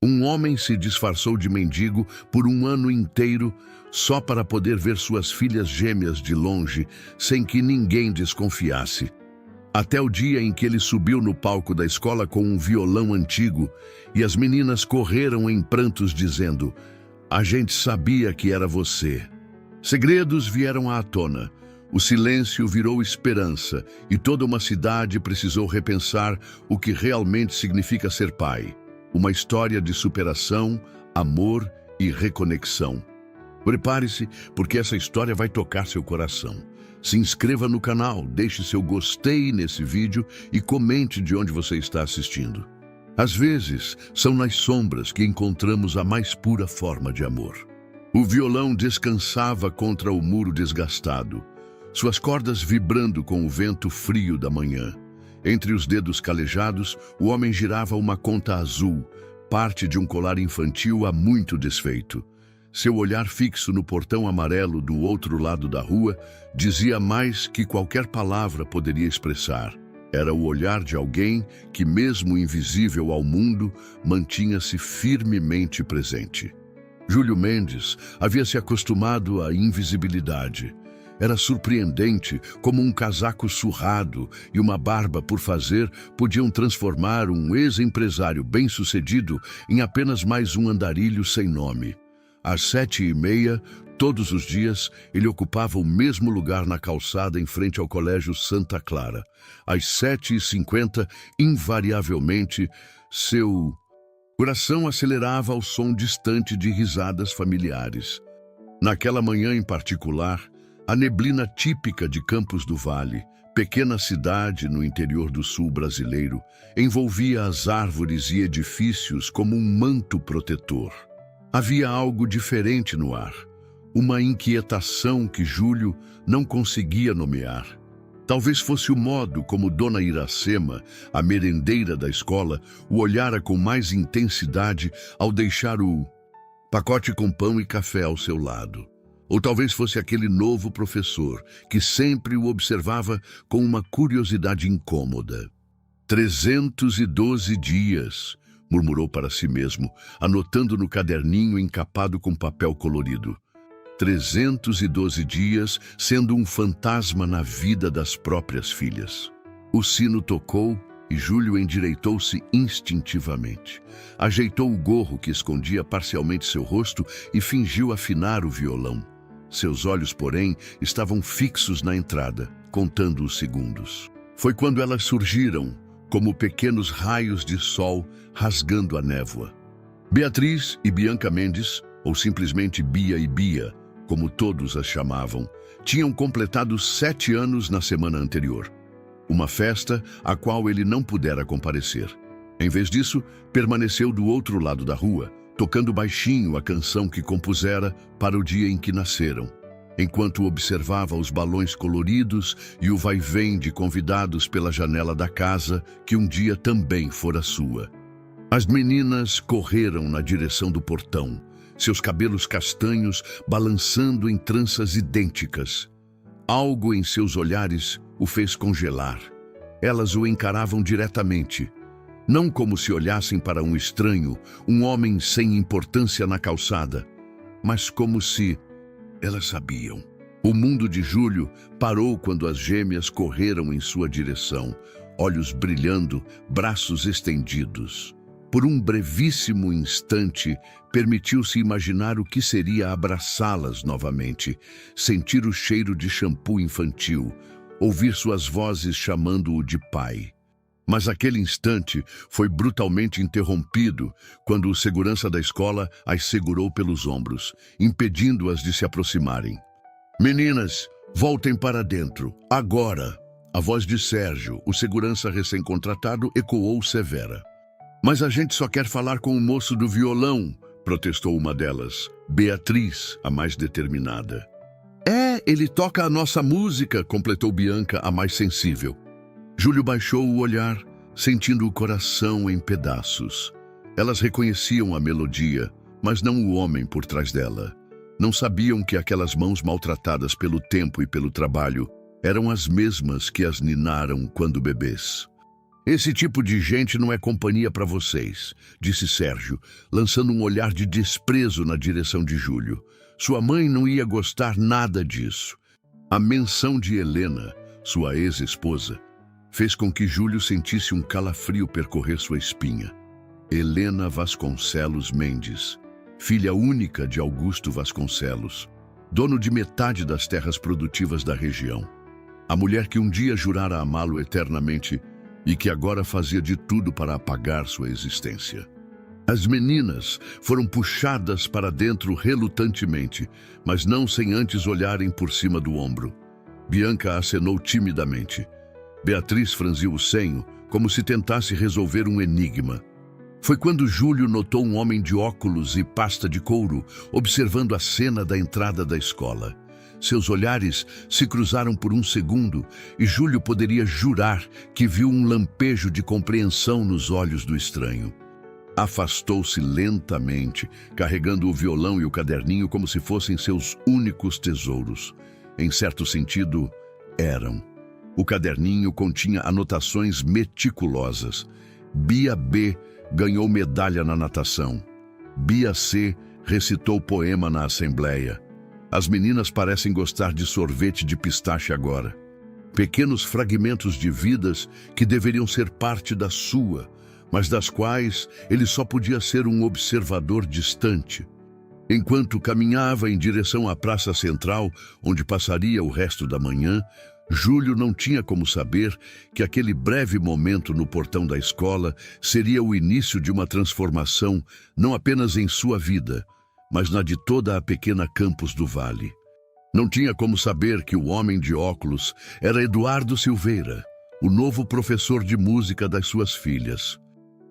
Um homem se disfarçou de mendigo por um ano inteiro só para poder ver suas filhas gêmeas de longe, sem que ninguém desconfiasse. Até o dia em que ele subiu no palco da escola com um violão antigo e as meninas correram em prantos dizendo: "A gente sabia que era você." Segredos vieram à tona. O silêncio virou esperança e toda uma cidade precisou repensar o que realmente significa ser pai. Uma história de superação, amor e reconexão. Prepare-se, porque essa história vai tocar seu coração. Se inscreva no canal, deixe seu gostei nesse vídeo e comente de onde você está assistindo. Às vezes, são nas sombras que encontramos a mais pura forma de amor. O violão descansava contra o muro desgastado, suas cordas vibrando com o vento frio da manhã. Entre os dedos calejados, o homem girava uma conta azul, parte de um colar infantil há muito desfeito. Seu olhar fixo no portão amarelo do outro lado da rua dizia mais que qualquer palavra poderia expressar. Era o olhar de alguém que, mesmo invisível ao mundo, mantinha-se firmemente presente. Júlio Mendes havia se acostumado à invisibilidade. Era surpreendente como um casaco surrado e uma barba por fazer podiam transformar um ex-empresário bem-sucedido em apenas mais um andarilho sem nome. Às 7h30, todos os dias, ele ocupava o mesmo lugar na calçada em frente ao Colégio Santa Clara. Às 7h50, invariavelmente, seu coração acelerava ao som distante de risadas familiares. Naquela manhã em particular, a neblina típica de Campos do Vale, pequena cidade no interior do sul brasileiro, envolvia as árvores e edifícios como um manto protetor. Havia algo diferente no ar, uma inquietação que Júlio não conseguia nomear. Talvez fosse o modo como Dona Iracema, a merendeira da escola, o olhara com mais intensidade ao deixar o pacote com pão e café ao seu lado. Ou talvez fosse aquele novo professor que sempre o observava com uma curiosidade incômoda. 312 dias, murmurou para si mesmo, anotando no caderninho encapado com papel colorido. 312 dias sendo um fantasma na vida das próprias filhas. O sino tocou e Júlio endireitou-se instintivamente. Ajeitou o gorro que escondia parcialmente seu rosto e fingiu afinar o violão. Seus olhos, porém, estavam fixos na entrada, contando os segundos. Foi quando elas surgiram, como pequenos raios de sol rasgando a névoa. Beatriz e Bianca Mendes, ou simplesmente Bia e Bia, como todos as chamavam, tinham completado 7 anos na semana anterior. Uma festa a qual ele não pudera comparecer. Em vez disso, permaneceu do outro lado da rua, tocando baixinho a canção que compusera para o dia em que nasceram, enquanto observava os balões coloridos e o vai-vem de convidados pela janela da casa que um dia também fora sua. As meninas correram na direção do portão, seus cabelos castanhos balançando em tranças idênticas. Algo em seus olhares o fez congelar. Elas o encaravam diretamente, não como se olhassem para um estranho, um homem sem importância na calçada, mas como se elas sabiam. O mundo de Júlio parou quando as gêmeas correram em sua direção, olhos brilhando, braços estendidos. Por um brevíssimo instante, permitiu-se imaginar o que seria abraçá-las novamente, sentir o cheiro de shampoo infantil, ouvir suas vozes chamando-o de pai. Mas aquele instante foi brutalmente interrompido quando o segurança da escola as segurou pelos ombros, impedindo-as de se aproximarem. "Meninas, voltem para dentro, agora!" A voz de Sérgio, o segurança recém-contratado, ecoou severa. "Mas a gente só quer falar com o moço do violão", protestou uma delas, Beatriz, a mais determinada. Ele toca a nossa música", completou Bianca, a mais sensível. Júlio baixou o olhar, sentindo o coração em pedaços. Elas reconheciam a melodia, mas não o homem por trás dela. Não sabiam que aquelas mãos maltratadas pelo tempo e pelo trabalho eram as mesmas que as ninaram quando bebês. Esse tipo de gente não é companhia para vocês, disse Sérgio, lançando um olhar de desprezo na direção de Júlio. Sua mãe não ia gostar nada disso. A menção de Helena, sua ex-esposa, fez com que Júlio sentisse um calafrio percorrer sua espinha. Helena Vasconcelos Mendes, filha única de Augusto Vasconcelos, dono de metade das terras produtivas da região. A mulher que um dia jurara amá-lo eternamente e que agora fazia de tudo para apagar sua existência. As meninas foram puxadas para dentro relutantemente, mas não sem antes olharem por cima do ombro. Bianca acenou timidamente. Beatriz franziu o senho, como se tentasse resolver um enigma. Foi quando Júlio notou um homem de óculos e pasta de couro observando a cena da entrada da escola. Seus olhares se cruzaram por um segundo e Júlio poderia jurar que viu um lampejo de compreensão nos olhos do estranho. Afastou-se lentamente, carregando o violão e o caderninho como se fossem seus únicos tesouros. Em certo sentido, eram. O caderninho continha anotações meticulosas. Bia B. ganhou medalha na natação. Bia C. recitou poema na assembleia. As meninas parecem gostar de sorvete de pistache agora. Pequenos fragmentos de vidas que deveriam ser parte da sua, mas das quais ele só podia ser um observador distante. Enquanto caminhava em direção à Praça Central, onde passaria o resto da manhã, Júlio não tinha como saber que aquele breve momento no portão da escola seria o início de uma transformação não apenas em sua vida, mas na de toda a pequena Campos do Vale. Não tinha como saber que o homem de óculos era Eduardo Silveira, o novo professor de música das suas filhas.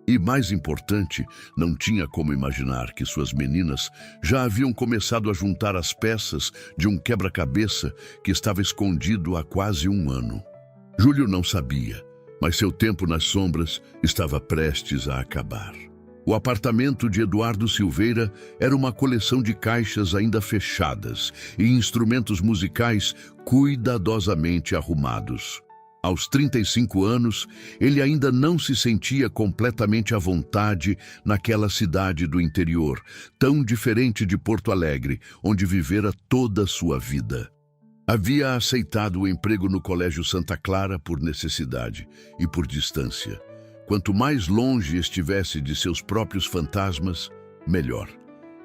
E, mais importante, não tinha como imaginar que suas meninas já haviam começado a juntar as peças de um quebra-cabeça que estava escondido há quase um ano. Júlio não sabia, mas seu tempo nas sombras estava prestes a acabar. O apartamento de Eduardo Silveira era uma coleção de caixas ainda fechadas e instrumentos musicais cuidadosamente arrumados. Aos 35 anos, ele ainda não se sentia completamente à vontade naquela cidade do interior, tão diferente de Porto Alegre, onde vivera toda a sua vida. Havia aceitado o emprego no Colégio Santa Clara por necessidade e por distância. Quanto mais longe estivesse de seus próprios fantasmas, melhor.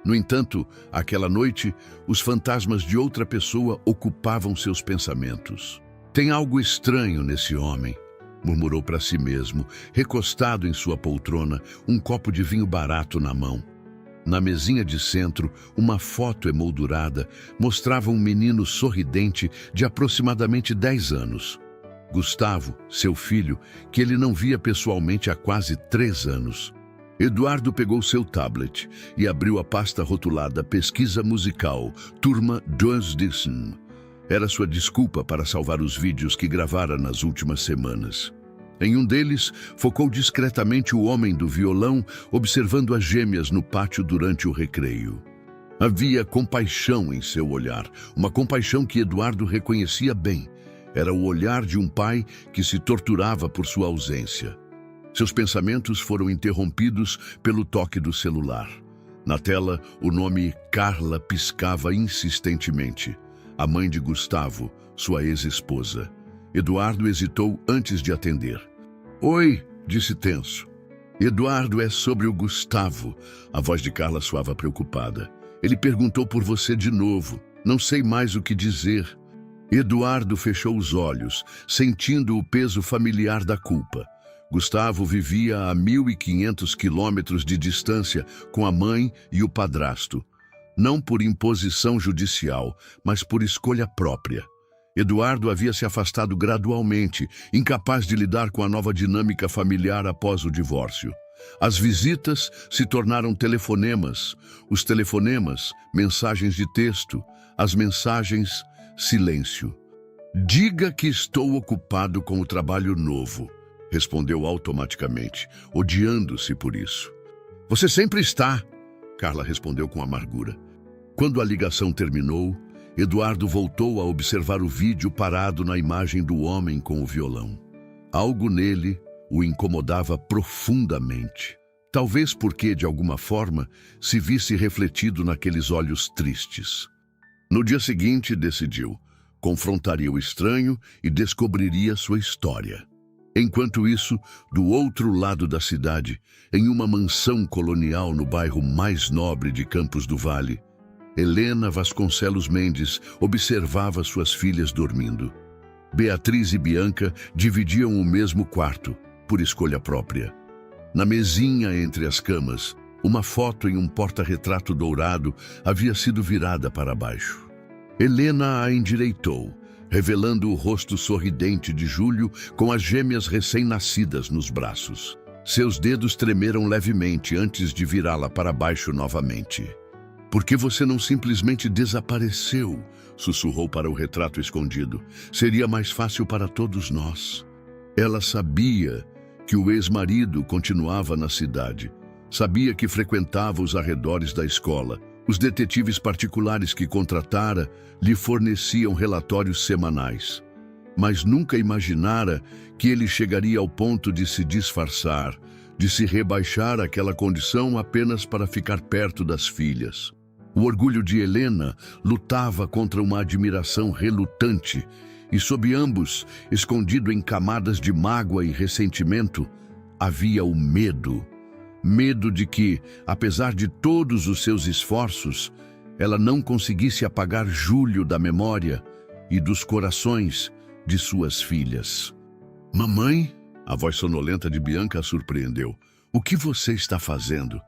No entanto, aquela noite, os fantasmas de outra pessoa ocupavam seus pensamentos. Tem algo estranho nesse homem, murmurou para si mesmo, recostado em sua poltrona, um copo de vinho barato na mão. Na mesinha de centro, uma foto emoldurada mostrava um menino sorridente de aproximadamente 10 anos. Gustavo, seu filho, que ele não via pessoalmente há quase 3 anos. Eduardo pegou seu tablet e abriu a pasta rotulada Pesquisa Musical, Turma 2. Era sua desculpa para salvar os vídeos que gravara nas últimas semanas. Em um deles, focou discretamente o homem do violão, observando as gêmeas no pátio durante o recreio. Havia compaixão em seu olhar, uma compaixão que Eduardo reconhecia bem. Era o olhar de um pai que se torturava por sua ausência. Seus pensamentos foram interrompidos pelo toque do celular. Na tela, o nome Carla piscava insistentemente. A mãe de Gustavo, sua ex-esposa. Eduardo hesitou antes de atender. Oi, disse tenso. Eduardo, é sobre o Gustavo. A voz de Carla soava preocupada. Ele perguntou por você de novo. Não sei mais o que dizer. Eduardo fechou os olhos, sentindo o peso familiar da culpa. Gustavo vivia a 1.500 quilômetros de distância com a mãe e o padrasto. Não por imposição judicial, mas por escolha própria. Eduardo havia se afastado gradualmente, incapaz de lidar com a nova dinâmica familiar após o divórcio. As visitas se tornaram telefonemas, os telefonemas, mensagens de texto, as mensagens, silêncio. Diga que estou ocupado com o trabalho novo, respondeu automaticamente, odiando-se por isso. Você sempre está, Carla respondeu com amargura. Quando a ligação terminou, Eduardo voltou a observar o vídeo parado na imagem do homem com o violão. Algo nele, o incomodava profundamente. Talvez porque, de alguma forma, se visse refletido naqueles olhos tristes. No dia seguinte, decidiu, confrontaria o estranho e descobriria sua história. Enquanto isso, do outro lado da cidade, em uma mansão colonial no bairro mais nobre de Campos do Vale, Helena Vasconcelos Mendes observava suas filhas dormindo. Beatriz e Bianca dividiam o mesmo quarto, por escolha própria. Na mesinha entre as camas, uma foto em um porta-retrato dourado havia sido virada para baixo. Helena a endireitou, revelando o rosto sorridente de Júlio com as gêmeas recém-nascidas nos braços. Seus dedos tremeram levemente antes de virá-la para baixo novamente. "Por que você não simplesmente desapareceu?", sussurrou para o retrato escondido. "Seria mais fácil para todos nós." Ela sabia que o ex-marido continuava na cidade. Sabia que frequentava os arredores da escola. Os detetives particulares que contratara lhe forneciam relatórios semanais. Mas nunca imaginara que ele chegaria ao ponto de se disfarçar, de se rebaixar àquela condição apenas para ficar perto das filhas. O orgulho de Helena lutava contra uma admiração relutante, e sob ambos, escondido em camadas de mágoa e ressentimento, havia o medo. Medo de que, apesar de todos os seus esforços, ela não conseguisse apagar Júlio da memória e dos corações de suas filhas. "Mamãe?", a voz sonolenta de Bianca a surpreendeu. "O que você está fazendo?"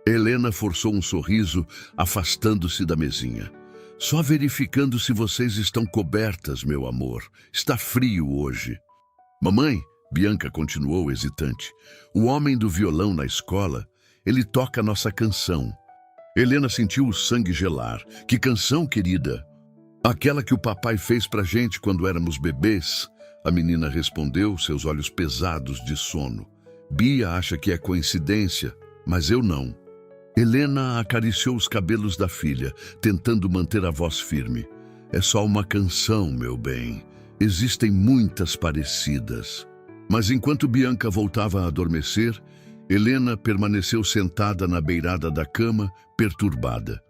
Helena forçou um sorriso, afastando-se da mesinha. "Só verificando se vocês estão cobertas, meu amor. Está frio hoje." "Mamãe", Bianca continuou hesitante, "o homem do violão na escola, ele toca nossa canção." Helena sentiu o sangue gelar. "Que canção, querida?" "Aquela que o papai fez pra gente quando éramos bebês", a menina respondeu, seus olhos pesados de sono. "Bia acha que é coincidência, mas eu não." Helena acariciou os cabelos da filha, tentando manter a voz firme. "É só uma canção, meu bem. Existem muitas parecidas." Mas enquanto Bianca voltava a adormecer, Helena permaneceu sentada na beirada da cama, perturbada.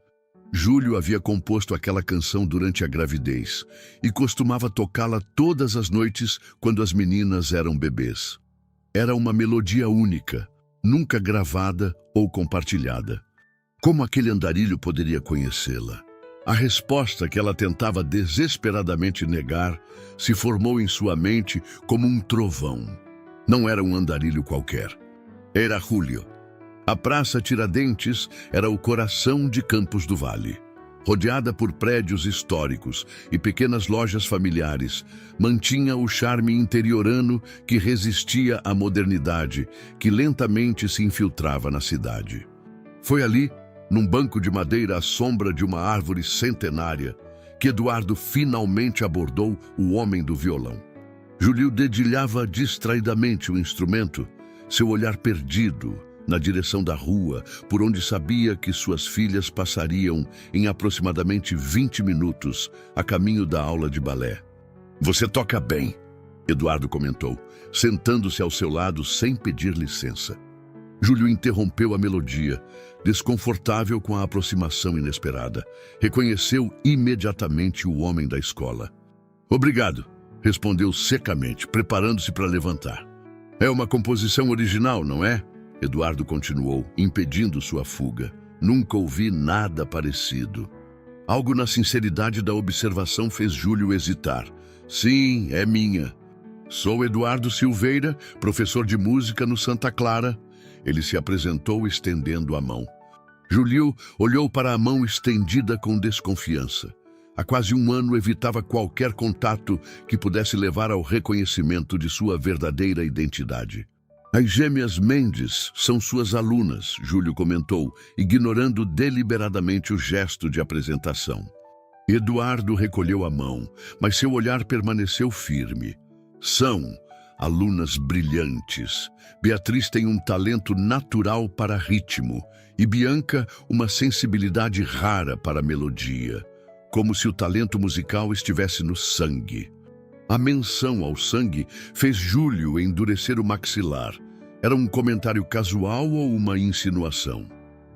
Júlio havia composto aquela canção durante a gravidez e costumava tocá-la todas as noites quando as meninas eram bebês. Era uma melodia única, nunca gravada ou compartilhada. Como aquele andarilho poderia conhecê-la? A resposta que ela tentava desesperadamente negar se formou em sua mente como um trovão. Não era um andarilho qualquer. Era Júlio. A Praça Tiradentes era o coração de Campos do Vale. Rodeada por prédios históricos e pequenas lojas familiares, mantinha o charme interiorano que resistia à modernidade, que lentamente se infiltrava na cidade. Foi ali, num banco de madeira à sombra de uma árvore centenária, que Eduardo finalmente abordou o homem do violão. Júlio dedilhava distraidamente o instrumento, seu olhar perdido na direção da rua, por onde sabia que suas filhas passariam em aproximadamente 20 minutos a caminho da aula de balé. "Você toca bem", Eduardo comentou, sentando-se ao seu lado sem pedir licença. Júlio interrompeu a melodia, desconfortável com a aproximação inesperada. Reconheceu imediatamente o homem da escola. "Obrigado", respondeu secamente, preparando-se para levantar. "É uma composição original, não é?" Eduardo continuou, impedindo sua fuga. "Nunca ouvi nada parecido." Algo na sinceridade da observação fez Júlio hesitar. "Sim, é minha. Sou Eduardo Silveira, professor de música no Santa Clara." Ele se apresentou estendendo a mão. Júlio olhou para a mão estendida com desconfiança. Há quase um ano evitava qualquer contato que pudesse levar ao reconhecimento de sua verdadeira identidade. "As gêmeas Mendes são suas alunas", Júlio comentou, ignorando deliberadamente o gesto de apresentação. Eduardo recolheu a mão, mas seu olhar permaneceu firme. "São alunas brilhantes. Beatriz tem um talento natural para ritmo e Bianca uma sensibilidade rara para melodia, como se o talento musical estivesse no sangue." A menção ao sangue fez Júlio endurecer o maxilar. Era um comentário casual ou uma insinuação?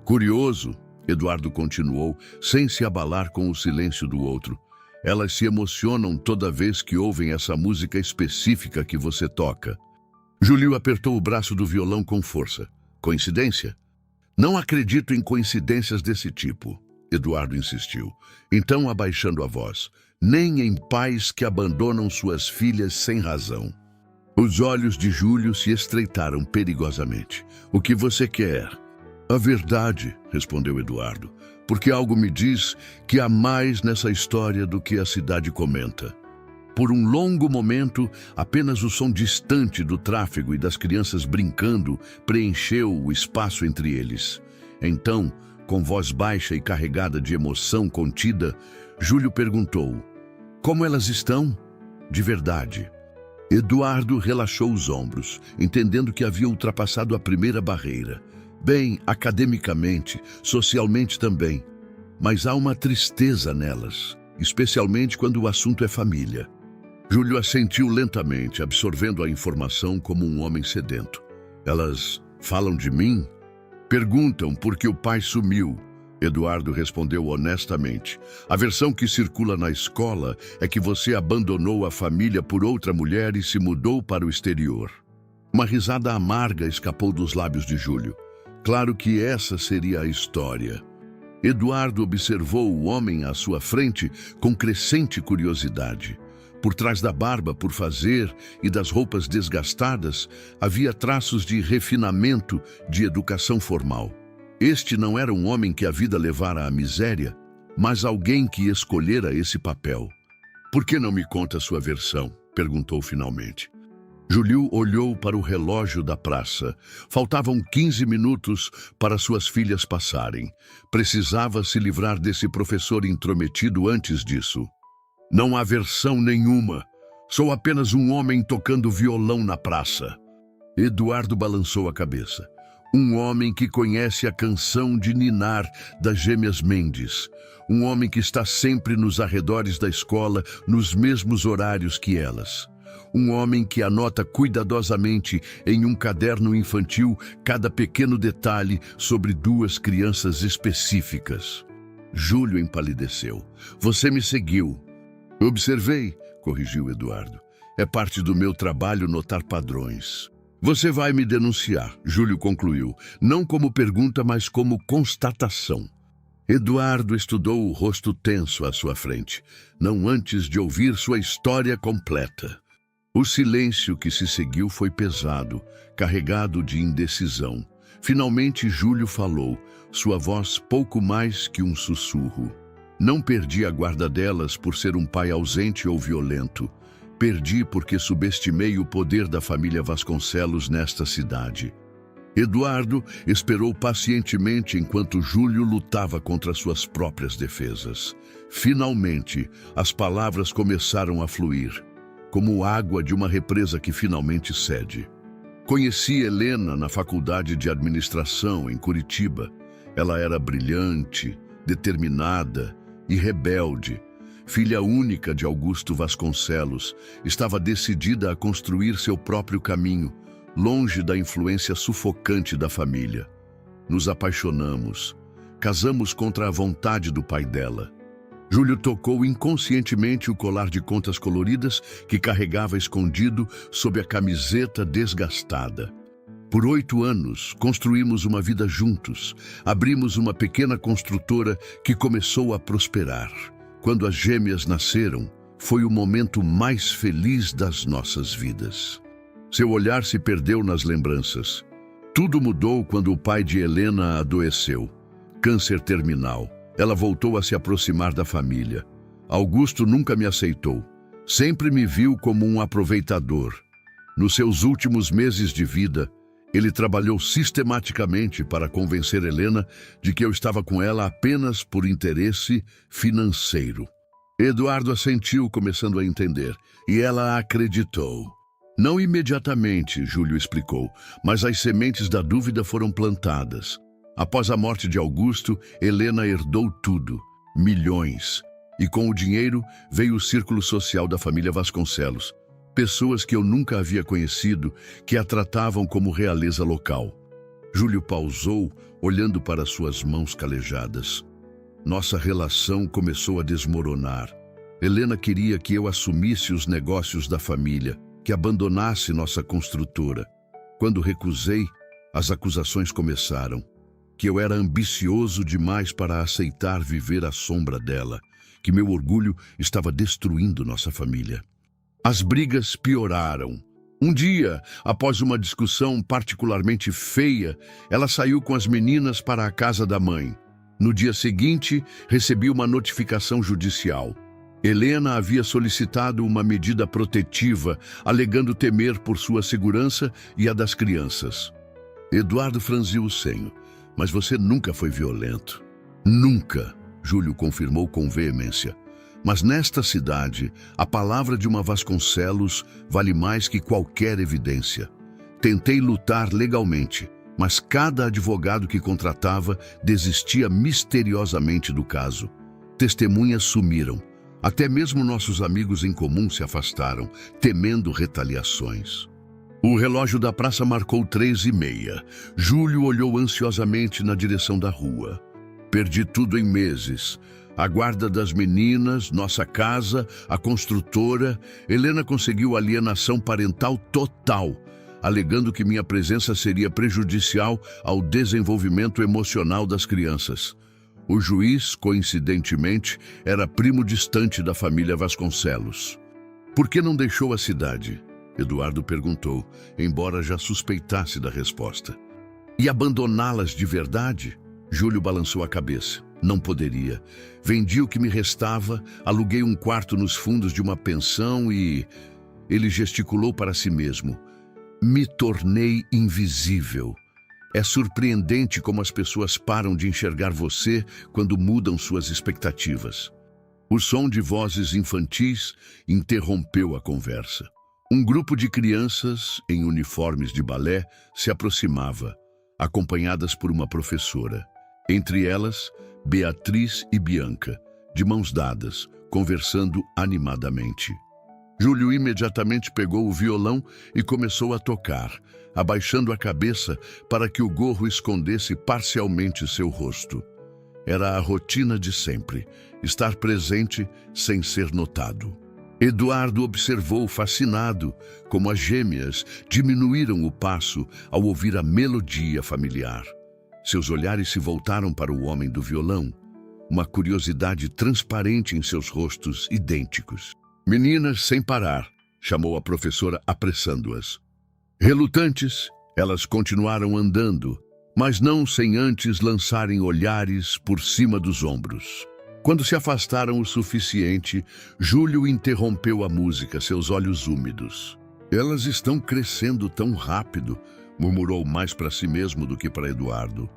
Curioso, Eduardo continuou, sem se abalar com o silêncio do outro. Elas se emocionam toda vez que ouvem essa música específica que você toca. Júlio apertou o braço do violão com força. Coincidência? Não acredito em coincidências desse tipo, Eduardo insistiu. Então, abaixando a voz, nem em pais que abandonam suas filhas sem razão. Os olhos de Júlio se estreitaram perigosamente. O que você quer? A verdade, respondeu Eduardo, porque algo me diz que há mais nessa história do que a cidade comenta. Por um longo momento, apenas o som distante do tráfego e das crianças brincando preencheu o espaço entre eles. Então, com voz baixa e carregada de emoção contida, Júlio perguntou: como elas estão? De verdade. Eduardo relaxou os ombros, entendendo que havia ultrapassado a primeira barreira. Bem, academicamente, socialmente também. Mas há uma tristeza nelas, especialmente quando o assunto é família. Júlio assentiu lentamente, absorvendo a informação como um homem sedento. Elas falam de mim? Perguntam por que o pai sumiu. Eduardo respondeu honestamente. A versão que circula na escola é que você abandonou a família por outra mulher e se mudou para o exterior. Uma risada amarga escapou dos lábios de Júlio. Claro que essa seria a história. Eduardo observou o homem à sua frente com crescente curiosidade. Por trás da barba por fazer e das roupas desgastadas, havia traços de refinamento, de educação formal. Este não era um homem que a vida levara à miséria, mas alguém que escolhera esse papel. Por que não me conta a sua versão? Perguntou finalmente. Júlio olhou para o relógio da praça. Faltavam 15 minutos para suas filhas passarem. Precisava se livrar desse professor intrometido antes disso. Não há versão nenhuma. Sou apenas um homem tocando violão na praça. Eduardo balançou a cabeça. Um homem que conhece a canção de ninar das gêmeas Mendes. Um homem que está sempre nos arredores da escola, nos mesmos horários que elas. Um homem que anota cuidadosamente em um caderno infantil cada pequeno detalhe sobre duas crianças específicas. Júlio empalideceu. Você me seguiu. Observei, corrigiu Eduardo. É parte do meu trabalho notar padrões. Você vai me denunciar, Júlio concluiu, não como pergunta, mas como constatação. Eduardo estudou o rosto tenso à sua frente, não antes de ouvir sua história completa. O silêncio que se seguiu foi pesado, carregado de indecisão. Finalmente Júlio falou, sua voz pouco mais que um sussurro. Não perdi a guarda delas por ser um pai ausente ou violento. Perdi porque subestimei o poder da família Vasconcelos nesta cidade. Eduardo esperou pacientemente enquanto Júlio lutava contra suas próprias defesas. Finalmente, as palavras começaram a fluir, como água de uma represa que finalmente cede. Conheci Helena na faculdade de administração em Curitiba. Ela era brilhante, determinada e rebelde. Filha única de Augusto Vasconcelos, estava decidida a construir seu próprio caminho, longe da influência sufocante da família. Nos apaixonamos. Casamos contra a vontade do pai dela. Júlio tocou inconscientemente o colar de contas coloridas que carregava escondido sob a camiseta desgastada. Por 8 anos, construímos uma vida juntos. Abrimos uma pequena construtora que começou a prosperar. Quando as gêmeas nasceram, foi o momento mais feliz das nossas vidas. Seu olhar se perdeu nas lembranças. Tudo mudou quando o pai de Helena adoeceu. Câncer terminal. Ela voltou a se aproximar da família. Augusto nunca me aceitou. Sempre me viu como um aproveitador. Nos seus últimos meses de vida, ele trabalhou sistematicamente para convencer Helena de que eu estava com ela apenas por interesse financeiro. Eduardo assentiu, começando a entender, e ela acreditou. Não imediatamente, Júlio explicou, mas as sementes da dúvida foram plantadas. Após a morte de Augusto, Helena herdou tudo, milhões. E com o dinheiro veio o círculo social da família Vasconcelos. Pessoas que eu nunca havia conhecido, que a tratavam como realeza local. Júlio pausou, olhando para suas mãos calejadas. Nossa relação começou a desmoronar. Helena queria que eu assumisse os negócios da família, que abandonasse nossa construtora. Quando recusei, as acusações começaram. Que eu era ambicioso demais para aceitar viver à sombra dela, que meu orgulho estava destruindo nossa família. As brigas pioraram. Um dia, após uma discussão particularmente feia, ela saiu com as meninas para a casa da mãe. No dia seguinte, recebi uma notificação judicial. Helena havia solicitado uma medida protetiva, alegando temer por sua segurança e a das crianças. Eduardo franziu o senho. Mas você nunca foi violento. Nunca, Júlio confirmou com veemência. Mas nesta cidade, a palavra de uma Vasconcelos vale mais que qualquer evidência. Tentei lutar legalmente, mas cada advogado que contratava desistia misteriosamente do caso. Testemunhas sumiram. Até mesmo nossos amigos em comum se afastaram, temendo retaliações. O relógio da praça marcou 3h30. Júlio olhou ansiosamente na direção da rua. Perdi tudo em meses. A guarda das meninas, nossa casa, a construtora. Helena conseguiu alienação parental total, alegando que minha presença seria prejudicial ao desenvolvimento emocional das crianças. O juiz, coincidentemente, era primo distante da família Vasconcelos. Por que não deixou a cidade? Eduardo perguntou, embora já suspeitasse da resposta. E abandoná-las de verdade? Júlio balançou a cabeça. Não poderia. Vendi o que me restava, aluguei um quarto nos fundos de uma pensão e... Ele gesticulou para si mesmo. Me tornei invisível. É surpreendente como as pessoas param de enxergar você quando mudam suas expectativas. O som de vozes infantis interrompeu a conversa. Um grupo de crianças, em uniformes de balé, se aproximava, acompanhadas por uma professora. Entre elas, Beatriz e Bianca, de mãos dadas, conversando animadamente. Júlio imediatamente pegou o violão e começou a tocar, abaixando a cabeça para que o gorro escondesse parcialmente seu rosto. Era a rotina de sempre, estar presente sem ser notado. Eduardo observou fascinado como as gêmeas diminuíram o passo ao ouvir a melodia familiar. Seus olhares se voltaram para o homem do violão, uma curiosidade transparente em seus rostos idênticos. Meninas, sem parar, chamou a professora apressando-as. Relutantes, elas continuaram andando, mas não sem antes lançarem olhares por cima dos ombros. Quando se afastaram o suficiente, Júlio interrompeu a música, seus olhos úmidos. Elas estão crescendo tão rápido, murmurou mais para si mesmo do que para Eduardo.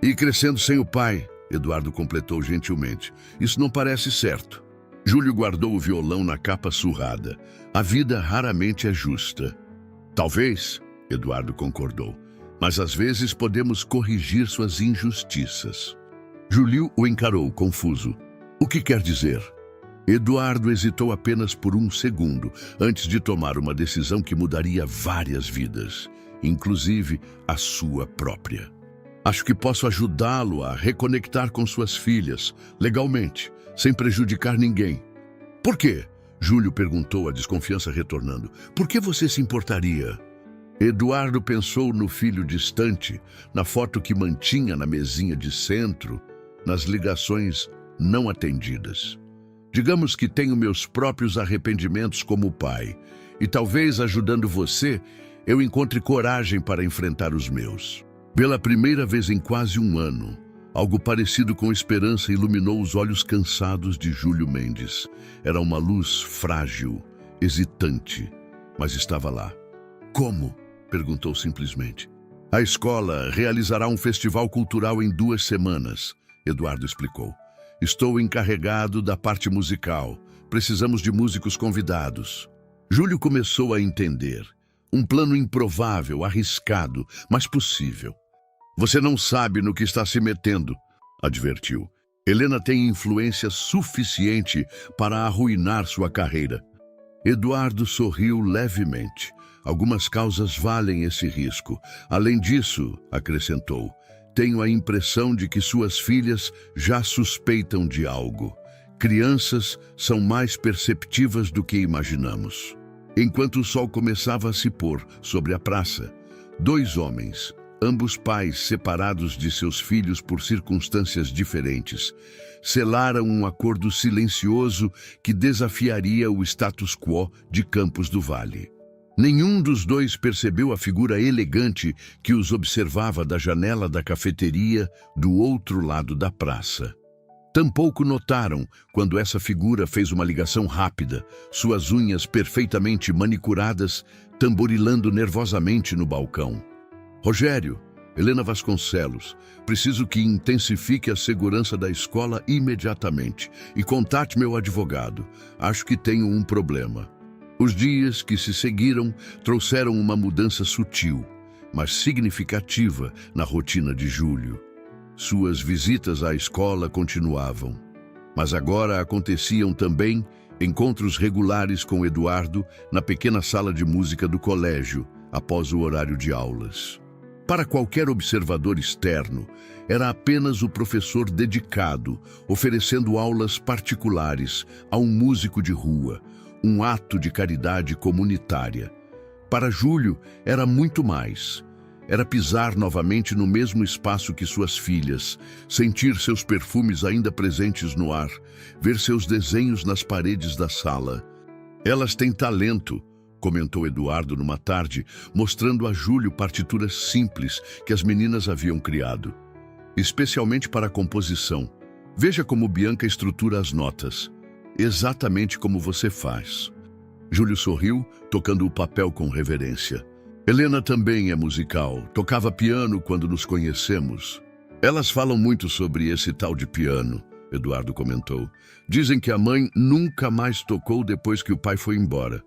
E crescendo sem o pai, Eduardo completou gentilmente. Isso não parece certo. Júlio guardou o violão na capa surrada. A vida raramente é justa. Talvez, Eduardo concordou, mas às vezes podemos corrigir suas injustiças. Júlio o encarou, confuso. O que quer dizer? Eduardo hesitou apenas por um segundo, antes de tomar uma decisão que mudaria várias vidas, inclusive a sua própria. Acho que posso ajudá-lo a reconectar com suas filhas, legalmente, sem prejudicar ninguém. Por quê? Júlio perguntou, a desconfiança retornando. Por que você se importaria? Eduardo pensou no filho distante, na foto que mantinha na mesinha de centro, nas ligações não atendidas. Digamos que tenho meus próprios arrependimentos como pai, e talvez ajudando você, eu encontre coragem para enfrentar os meus. Pela primeira vez em quase um ano, algo parecido com esperança iluminou os olhos cansados de Júlio Mendes. Era uma luz frágil, hesitante, mas estava lá. Como? Perguntou simplesmente. A escola realizará um festival cultural em 2 semanas, Eduardo explicou. Estou encarregado da parte musical. Precisamos de músicos convidados. Júlio começou a entender. Um plano improvável, arriscado, mas possível. Você não sabe no que está se metendo, advertiu. Helena tem influência suficiente para arruinar sua carreira. Eduardo sorriu levemente. Algumas causas valem esse risco. Além disso, acrescentou, tenho a impressão de que suas filhas já suspeitam de algo. Crianças são mais perceptivas do que imaginamos. Enquanto o sol começava a se pôr sobre a praça, dois homens, ambos pais separados de seus filhos por circunstâncias diferentes, selaram um acordo silencioso que desafiaria o status quo de Campos do Vale. Nenhum dos dois percebeu a figura elegante que os observava da janela da cafeteria do outro lado da praça. Tampouco notaram quando essa figura fez uma ligação rápida, suas unhas perfeitamente manicuradas, tamborilando nervosamente no balcão. Rogério, Helena Vasconcelos, preciso que intensifique a segurança da escola imediatamente e contate meu advogado. Acho que tenho um problema. Os dias que se seguiram trouxeram uma mudança sutil, mas significativa na rotina de Júlio. Suas visitas à escola continuavam, mas agora aconteciam também encontros regulares com Eduardo na pequena sala de música do colégio, após o horário de aulas. Para qualquer observador externo, era apenas o professor dedicado, oferecendo aulas particulares a um músico de rua, um ato de caridade comunitária. Para Júlio, era muito mais. Era pisar novamente no mesmo espaço que suas filhas, sentir seus perfumes ainda presentes no ar, ver seus desenhos nas paredes da sala. Elas têm talento, comentou Eduardo numa tarde, mostrando a Júlio partituras simples que as meninas haviam criado. Especialmente para a composição. Veja como Bianca estrutura as notas. Exatamente como você faz. Júlio sorriu, tocando o papel com reverência. Helena também é musical, tocava piano quando nos conhecemos. Elas falam muito sobre esse tal de piano, Eduardo comentou. Dizem que a mãe nunca mais tocou depois que o pai foi embora.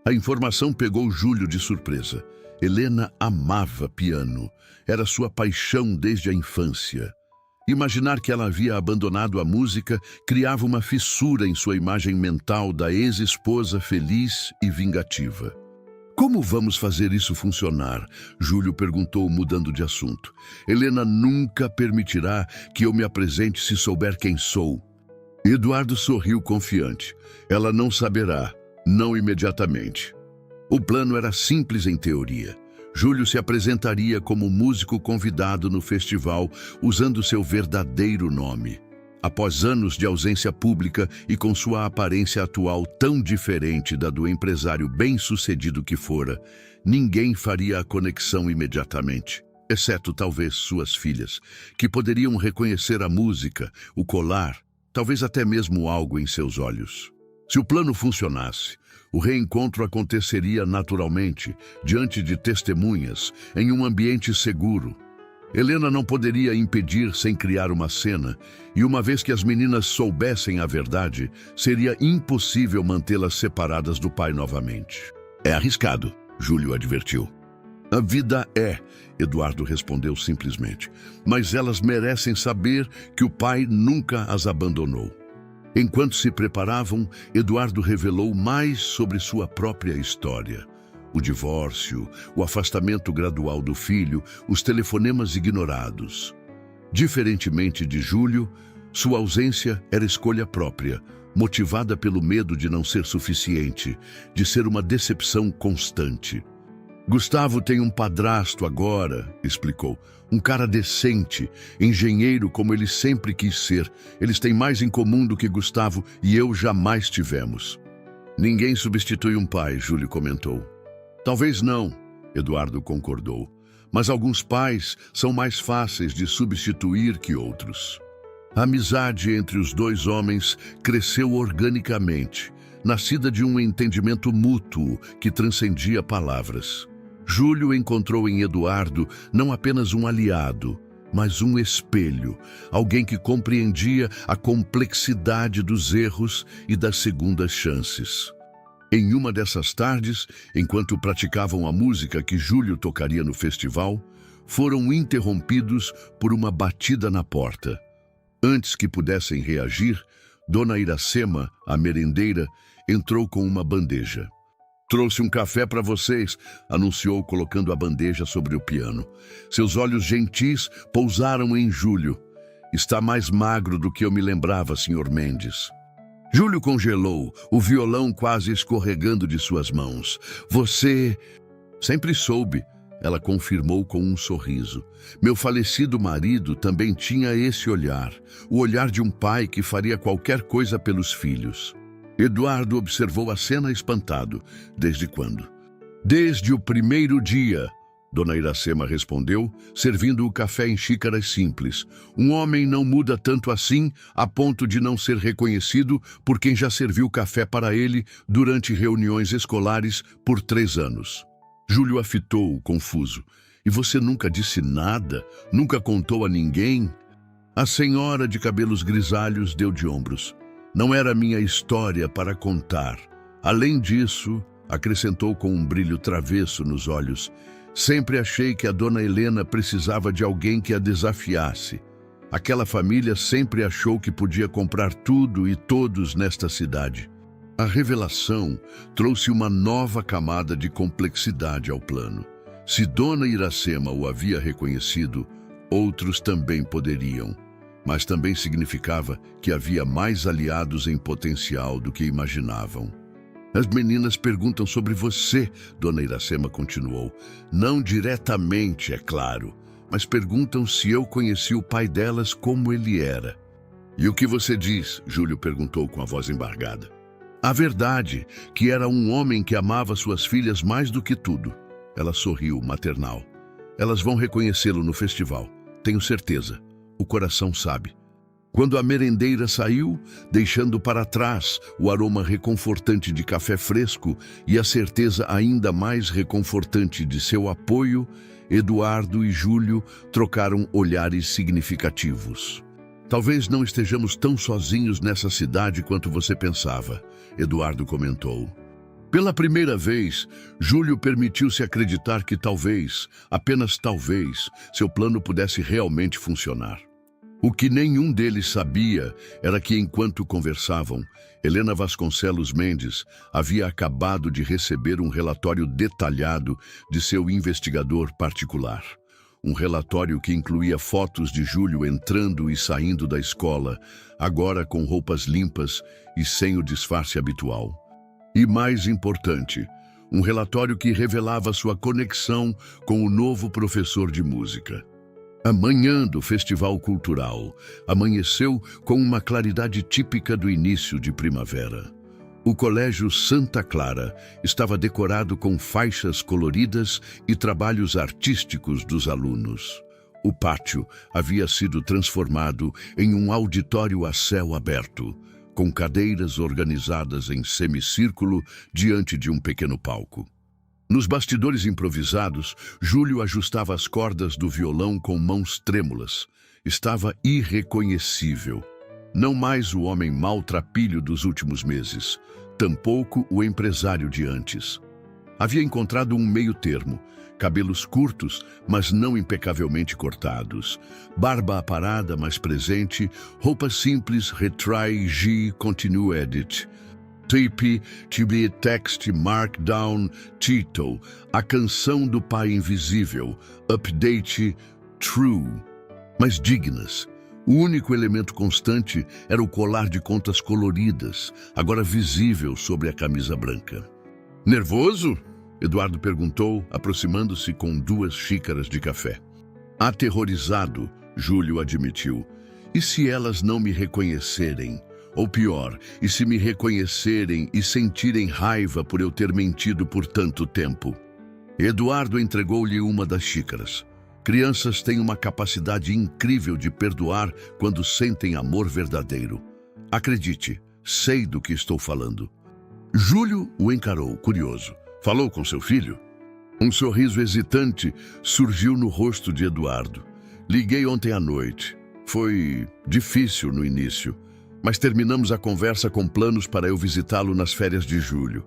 A informação pegou Júlio de surpresa. Helena amava piano. Era sua paixão desde a infância. Imaginar que ela havia abandonado a música criava uma fissura em sua imagem mental da ex-esposa feliz e vingativa. Como vamos fazer isso funcionar? Júlio perguntou, mudando de assunto. Helena nunca permitirá que eu me apresente se souber quem sou. Eduardo sorriu confiante. Ela não saberá, não imediatamente. O plano era simples em teoria. Júlio se apresentaria como músico convidado no festival, usando seu verdadeiro nome. Após anos de ausência pública e com sua aparência atual tão diferente da do empresário bem-sucedido que fora, ninguém faria a conexão imediatamente, exceto talvez suas filhas, que poderiam reconhecer a música, o colar, talvez até mesmo algo em seus olhos. Se o plano funcionasse, o reencontro aconteceria naturalmente, diante de testemunhas, em um ambiente seguro. Helena não poderia impedir sem criar uma cena, e uma vez que as meninas soubessem a verdade, seria impossível mantê-las separadas do pai novamente. É arriscado, Júlio advertiu. A vida é, Eduardo respondeu simplesmente, mas elas merecem saber que o pai nunca as abandonou. Enquanto se preparavam, Eduardo revelou mais sobre sua própria história. O divórcio, o afastamento gradual do filho, os telefonemas ignorados. Diferentemente de Júlio, sua ausência era escolha própria, motivada pelo medo de não ser suficiente, de ser uma decepção constante. Gustavo tem um padrasto agora, explicou. Um cara decente, engenheiro como ele sempre quis ser. Eles têm mais em comum do que Gustavo e eu jamais tivemos. Ninguém substitui um pai, Júlio comentou. Talvez não, Eduardo concordou, mas alguns pais são mais fáceis de substituir que outros. A amizade entre os dois homens cresceu organicamente, nascida de um entendimento mútuo que transcendia palavras. Júlio encontrou em Eduardo não apenas um aliado, mas um espelho, alguém que compreendia a complexidade dos erros e das segundas chances. Em uma dessas tardes, enquanto praticavam a música que Júlio tocaria no festival, foram interrompidos por uma batida na porta. Antes que pudessem reagir, Dona Iracema, a merendeira, entrou com uma bandeja. "Trouxe um café para vocês", anunciou, colocando a bandeja sobre o piano. Seus olhos gentis pousaram em Júlio. "Está mais magro do que eu me lembrava, Sr. Mendes." Júlio congelou, o violão quase escorregando de suas mãos. "Você..." "Sempre soube", ela confirmou com um sorriso. "Meu falecido marido também tinha esse olhar, o olhar de um pai que faria qualquer coisa pelos filhos." Eduardo observou a cena espantado. "Desde quando?" "Desde o primeiro dia", Dona Iracema respondeu, servindo o café em xícaras simples. "Um homem não muda tanto assim a ponto de não ser reconhecido por quem já serviu café para ele durante reuniões escolares por 3 anos. Júlio a fitou, confuso. "E você nunca disse nada? Nunca contou a ninguém?" A senhora de cabelos grisalhos deu de ombros. "Não era minha história para contar. Além disso", acrescentou com um brilho travesso nos olhos, "sempre achei que a dona Helena precisava de alguém que a desafiasse. Aquela família sempre achou que podia comprar tudo e todos nesta cidade." A revelação trouxe uma nova camada de complexidade ao plano. Se Dona Iracema o havia reconhecido, outros também poderiam. Mas também significava que havia mais aliados em potencial do que imaginavam. "As meninas perguntam sobre você", Dona Iracema continuou. "Não diretamente, é claro, mas perguntam se eu conheci o pai delas como ele era." "E o que você diz?", Júlio perguntou com a voz embargada. "A verdade, que era um homem que amava suas filhas mais do que tudo." Ela sorriu, maternal. "Elas vão reconhecê-lo no festival, tenho certeza. O coração sabe." Quando a merendeira saiu, deixando para trás o aroma reconfortante de café fresco e a certeza ainda mais reconfortante de seu apoio, Eduardo e Júlio trocaram olhares significativos. "Talvez não estejamos tão sozinhos nessa cidade quanto você pensava", Eduardo comentou. Pela primeira vez, Júlio permitiu-se acreditar que talvez, apenas talvez, seu plano pudesse realmente funcionar. O que nenhum deles sabia era que, enquanto conversavam, Helena Vasconcelos Mendes havia acabado de receber um relatório detalhado de seu investigador particular. Um relatório que incluía fotos de Júlio entrando e saindo da escola, agora com roupas limpas e sem o disfarce habitual. E mais importante, um relatório que revelava sua conexão com o novo professor de música. A manhã do Festival Cultural amanheceu com uma claridade típica do início de primavera. O Colégio Santa Clara estava decorado com faixas coloridas e trabalhos artísticos dos alunos. O pátio havia sido transformado em um auditório a céu aberto, com cadeiras organizadas em semicírculo diante de um pequeno palco. Nos bastidores improvisados, Júlio ajustava as cordas do violão com mãos trêmulas. Estava irreconhecível. Não mais o homem maltrapilho dos últimos meses, tampouco o empresário de antes. Havia encontrado um meio-termo, cabelos curtos, mas não impecavelmente cortados, barba aparada, mas presente, roupas simples, retry, G, continue edit. Tape, TB, text, markdown, Tito, a canção do pai invisível, update, true, mas dignas. O único elemento constante era o colar de contas coloridas, agora visível sobre a camisa branca. "Nervoso?", Eduardo perguntou, aproximando-se com 2 xícaras de café. "Aterrorizado", Júlio admitiu. "E se elas não me reconhecerem? Ou pior, e se me reconhecerem e sentirem raiva por eu ter mentido por tanto tempo?" Eduardo entregou-lhe uma das xícaras. "Crianças têm uma capacidade incrível de perdoar quando sentem amor verdadeiro. Acredite, sei do que estou falando." Júlio o encarou, curioso. "Falou com seu filho?" Um sorriso hesitante surgiu no rosto de Eduardo. "Liguei ontem à noite. Foi difícil no início, mas terminamos a conversa com planos para eu visitá-lo nas férias de julho."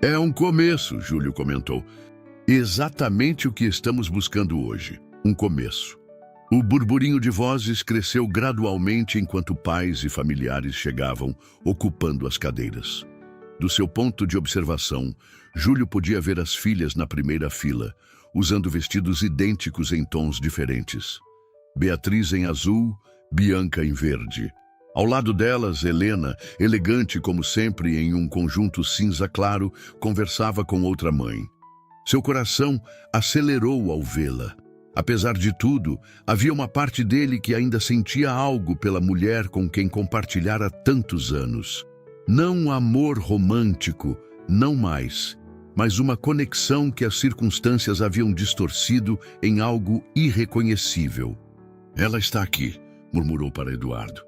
"É um começo", Júlio comentou. "Exatamente o que estamos buscando hoje. Um começo." O burburinho de vozes cresceu gradualmente enquanto pais e familiares chegavam, ocupando as cadeiras. Do seu ponto de observação, Júlio podia ver as filhas na primeira fila, usando vestidos idênticos em tons diferentes. Beatriz em azul, Bianca em verde. Ao lado delas, Helena, elegante como sempre em um conjunto cinza claro, conversava com outra mãe. Seu coração acelerou ao vê-la. Apesar de tudo, havia uma parte dele que ainda sentia algo pela mulher com quem compartilhara tantos anos. Não um amor romântico, não mais, mas uma conexão que as circunstâncias haviam distorcido em algo irreconhecível. "Ela está aqui", murmurou para Eduardo.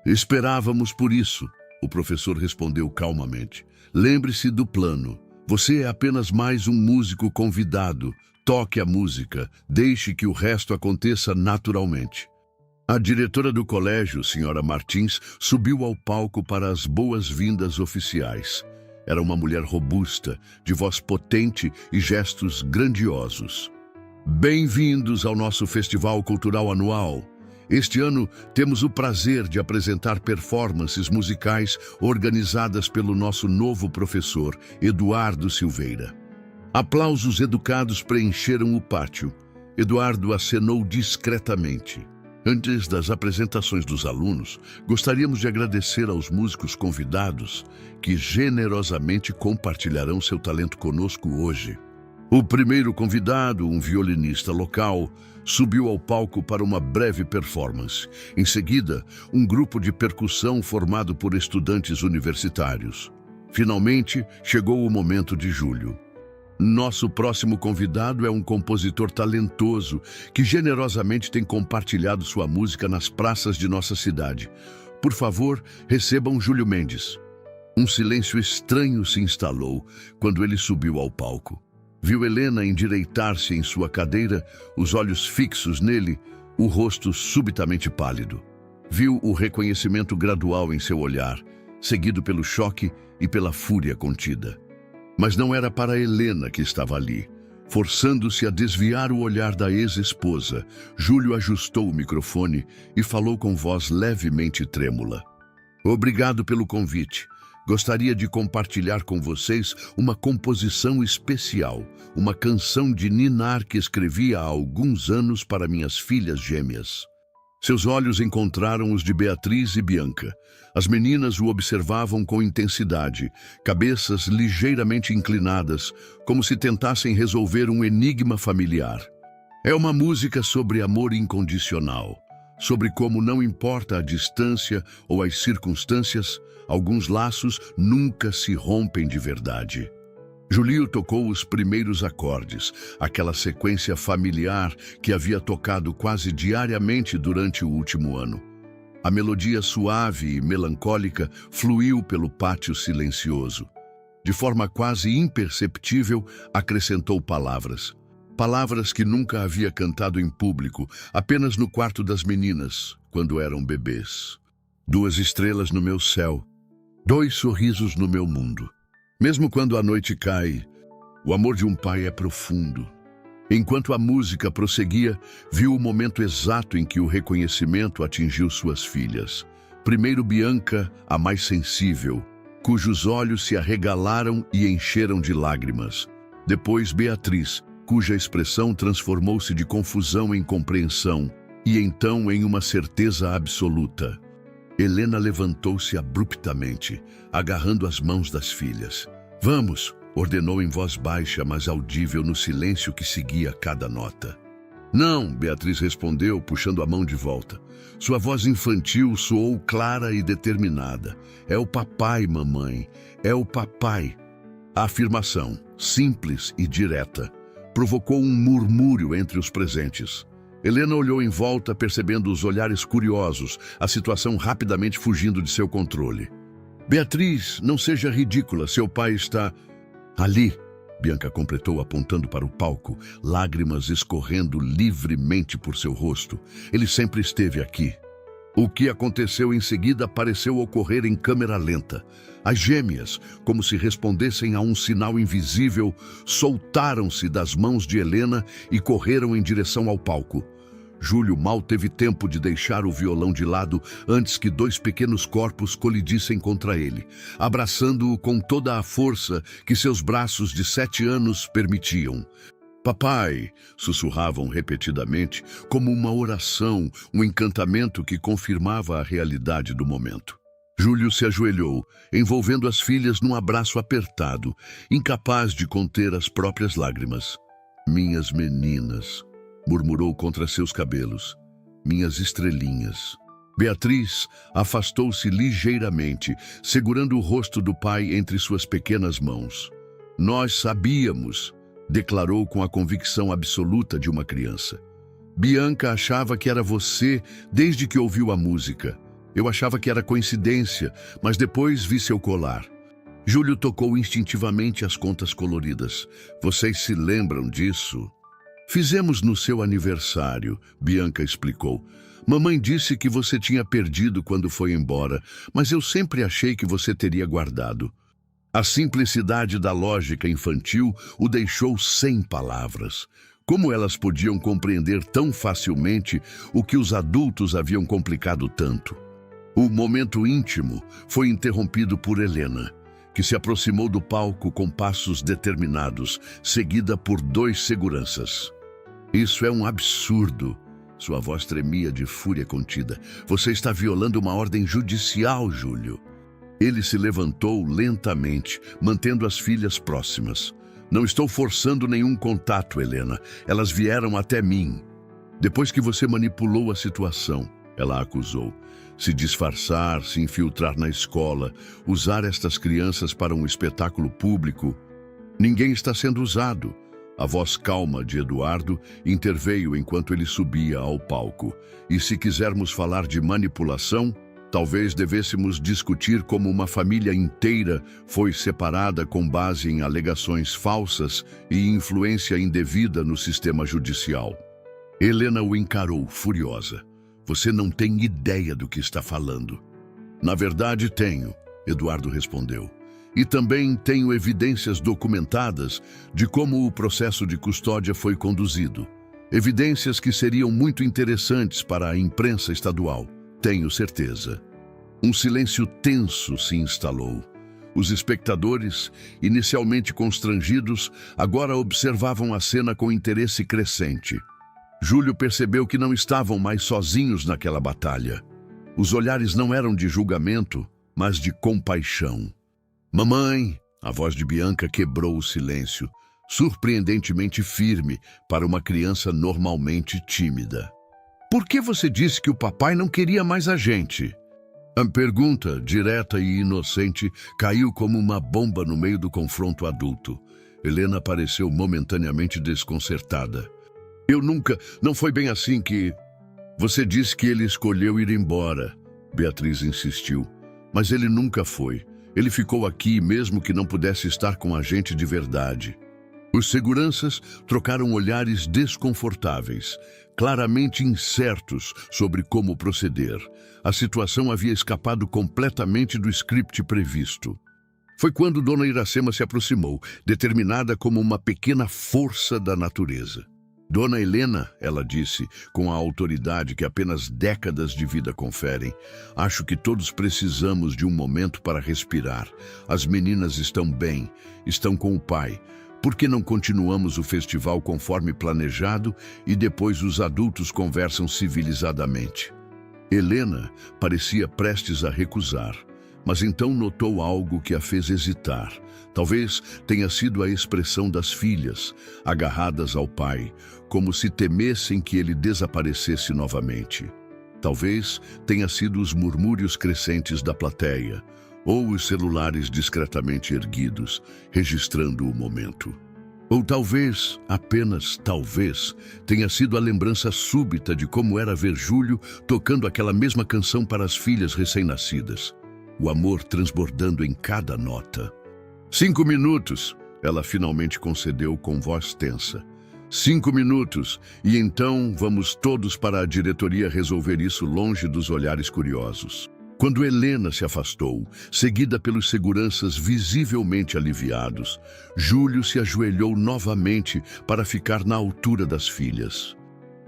"Esperávamos por isso", o professor respondeu calmamente. "Lembre-se do plano. Você é apenas mais um músico convidado. Toque a música, deixe que o resto aconteça naturalmente." A diretora do colégio, Sra. Martins, subiu ao palco para as boas-vindas oficiais. Era uma mulher robusta, de voz potente e gestos grandiosos. "Bem-vindos ao nosso Festival Cultural Anual. Este ano temos o prazer de apresentar performances musicais organizadas pelo nosso novo professor, Eduardo Silveira." Aplausos educados preencheram o pátio. Eduardo acenou discretamente. "Antes das apresentações dos alunos, gostaríamos de agradecer aos músicos convidados que generosamente compartilharão seu talento conosco hoje." O primeiro convidado, um violinista local, subiu ao palco para uma breve performance. Em seguida, um grupo de percussão formado por estudantes universitários. Finalmente, chegou o momento de Júlio. Nosso próximo convidado é um compositor talentoso que generosamente tem compartilhado sua música nas praças de nossa cidade. Por favor, recebam Júlio Mendes. Um silêncio estranho se instalou quando ele subiu ao palco. Viu Helena endireitar-se em sua cadeira, os olhos fixos nele, o rosto subitamente pálido. Viu o reconhecimento gradual em seu olhar, seguido pelo choque e pela fúria contida. Mas não era para Helena que estava ali. Forçando-se a desviar o olhar da ex-esposa, Júlio ajustou o microfone e falou com voz levemente trêmula. "Obrigado pelo convite. Gostaria de compartilhar com vocês uma composição especial, uma canção de ninar que escrevi há alguns anos para minhas filhas gêmeas." Seus olhos encontraram os de Beatriz e Bianca. As meninas o observavam com intensidade, cabeças ligeiramente inclinadas, como se tentassem resolver um enigma familiar. É uma música sobre amor incondicional, sobre como não importa a distância ou as circunstâncias, alguns laços nunca se rompem de verdade. Julio tocou os primeiros acordes, aquela sequência familiar que havia tocado quase diariamente durante o último ano. A melodia suave e melancólica fluiu pelo pátio silencioso. De forma quase imperceptível, acrescentou palavras. Palavras que nunca havia cantado em público, apenas no quarto das meninas, quando eram bebês. 2 estrelas no meu céu, 2 sorrisos no meu mundo. Mesmo quando a noite cai, o amor de um pai é profundo. Enquanto a música prosseguia, viu o momento exato em que o reconhecimento atingiu suas filhas. Primeiro Bianca, a mais sensível, cujos olhos se arregalaram e encheram de lágrimas. Depois Beatriz, cuja expressão transformou-se de confusão em compreensão, e então em uma certeza absoluta. Helena levantou-se abruptamente, agarrando as mãos das filhas. "Vamos!" ordenou em voz baixa, mas audível no silêncio que seguia cada nota. "Não!" Beatriz respondeu, puxando a mão de volta. Sua voz infantil soou clara e determinada. "É o papai, mamãe. É o papai." A afirmação, simples e direta, provocou um murmúrio entre os presentes. Helena olhou em volta, percebendo os olhares curiosos, a situação rapidamente fugindo de seu controle. "Beatriz, não seja ridícula, seu pai está ali", Bianca completou apontando para o palco, lágrimas escorrendo livremente por seu rosto. "Ele sempre esteve aqui." O que aconteceu em seguida pareceu ocorrer em câmera lenta. As gêmeas, como se respondessem a um sinal invisível, soltaram-se das mãos de Helena e correram em direção ao palco. Júlio mal teve tempo de deixar o violão de lado antes que dois pequenos corpos colidissem contra ele, abraçando-o com toda a força que seus braços de 7 anos permitiam. Papai, sussurravam repetidamente, como uma oração, um encantamento que confirmava a realidade do momento. Júlio se ajoelhou, envolvendo as filhas num abraço apertado, incapaz de conter as próprias lágrimas. Minhas meninas, murmurou contra seus cabelos. Minhas estrelinhas. Beatriz afastou-se ligeiramente, segurando o rosto do pai entre suas pequenas mãos. Nós sabíamos, declarou com a convicção absoluta de uma criança. Bianca achava que era você desde que ouviu a música. Eu achava que era coincidência, mas depois vi seu colar. Júlio tocou instintivamente as contas coloridas. Vocês se lembram disso? Fizemos no seu aniversário, Bianca explicou. Mamãe disse que você tinha perdido quando foi embora, mas eu sempre achei que você teria guardado. A simplicidade da lógica infantil o deixou sem palavras. Como elas podiam compreender tão facilmente o que os adultos haviam complicado tanto? O momento íntimo foi interrompido por Helena, que se aproximou do palco com passos determinados, seguida por 2 seguranças. Isso é um absurdo. Sua voz tremia de fúria contida. Você está violando uma ordem judicial, Júlio. Ele se levantou lentamente, mantendo as filhas próximas. Não estou forçando nenhum contato, Helena. Elas vieram até mim. Depois que você manipulou a situação, ela acusou. Se disfarçar, se infiltrar na escola, usar estas crianças para um espetáculo público. Ninguém está sendo usado. A voz calma de Eduardo interveio enquanto ele subia ao palco. E se quisermos falar de manipulação, talvez devêssemos discutir como uma família inteira foi separada com base em alegações falsas e influência indevida no sistema judicial. Helena o encarou, furiosa. Você não tem ideia do que está falando. Na verdade, tenho, Eduardo respondeu. E também tenho evidências documentadas de como o processo de custódia foi conduzido. Evidências que seriam muito interessantes para a imprensa estadual. Tenho certeza. Um silêncio tenso se instalou. Os espectadores, inicialmente constrangidos, agora observavam a cena com interesse crescente. Júlio percebeu que não estavam mais sozinhos naquela batalha. Os olhares não eram de julgamento, mas de compaixão. Mamãe, a voz de Bianca quebrou o silêncio, surpreendentemente firme para uma criança normalmente tímida. Por que você disse que o papai não queria mais a gente? A pergunta, direta e inocente, caiu como uma bomba no meio do confronto adulto. Helena pareceu momentaneamente desconcertada. Não foi bem assim que... Você disse que ele escolheu ir embora, Beatriz insistiu. Mas ele nunca foi. Ele ficou aqui mesmo que não pudesse estar com a gente de verdade. Os seguranças trocaram olhares desconfortáveis, claramente incertos sobre como proceder. A situação havia escapado completamente do script previsto. Foi quando Dona Iracema se aproximou, determinada como uma pequena força da natureza. Dona Helena, ela disse, com a autoridade que apenas décadas de vida conferem, acho que todos precisamos de um momento para respirar. As meninas estão bem, estão com o pai. Por que não continuamos o festival conforme planejado e depois os adultos conversam civilizadamente? Helena parecia prestes a recusar, mas então notou algo que a fez hesitar. Talvez tenha sido a expressão das filhas, agarradas ao pai, como se temessem que ele desaparecesse novamente. Talvez tenha sido os murmúrios crescentes da plateia, ou os celulares discretamente erguidos, registrando o momento. Ou talvez, apenas talvez, tenha sido a lembrança súbita de como era ver Júlio tocando aquela mesma canção para as filhas recém-nascidas. O amor transbordando em cada nota. 5 minutos, ela finalmente concedeu com voz tensa. 5 minutos, e então vamos todos para a diretoria resolver isso longe dos olhares curiosos. Quando Helena se afastou, seguida pelos seguranças visivelmente aliviados, Júlio se ajoelhou novamente para ficar na altura das filhas.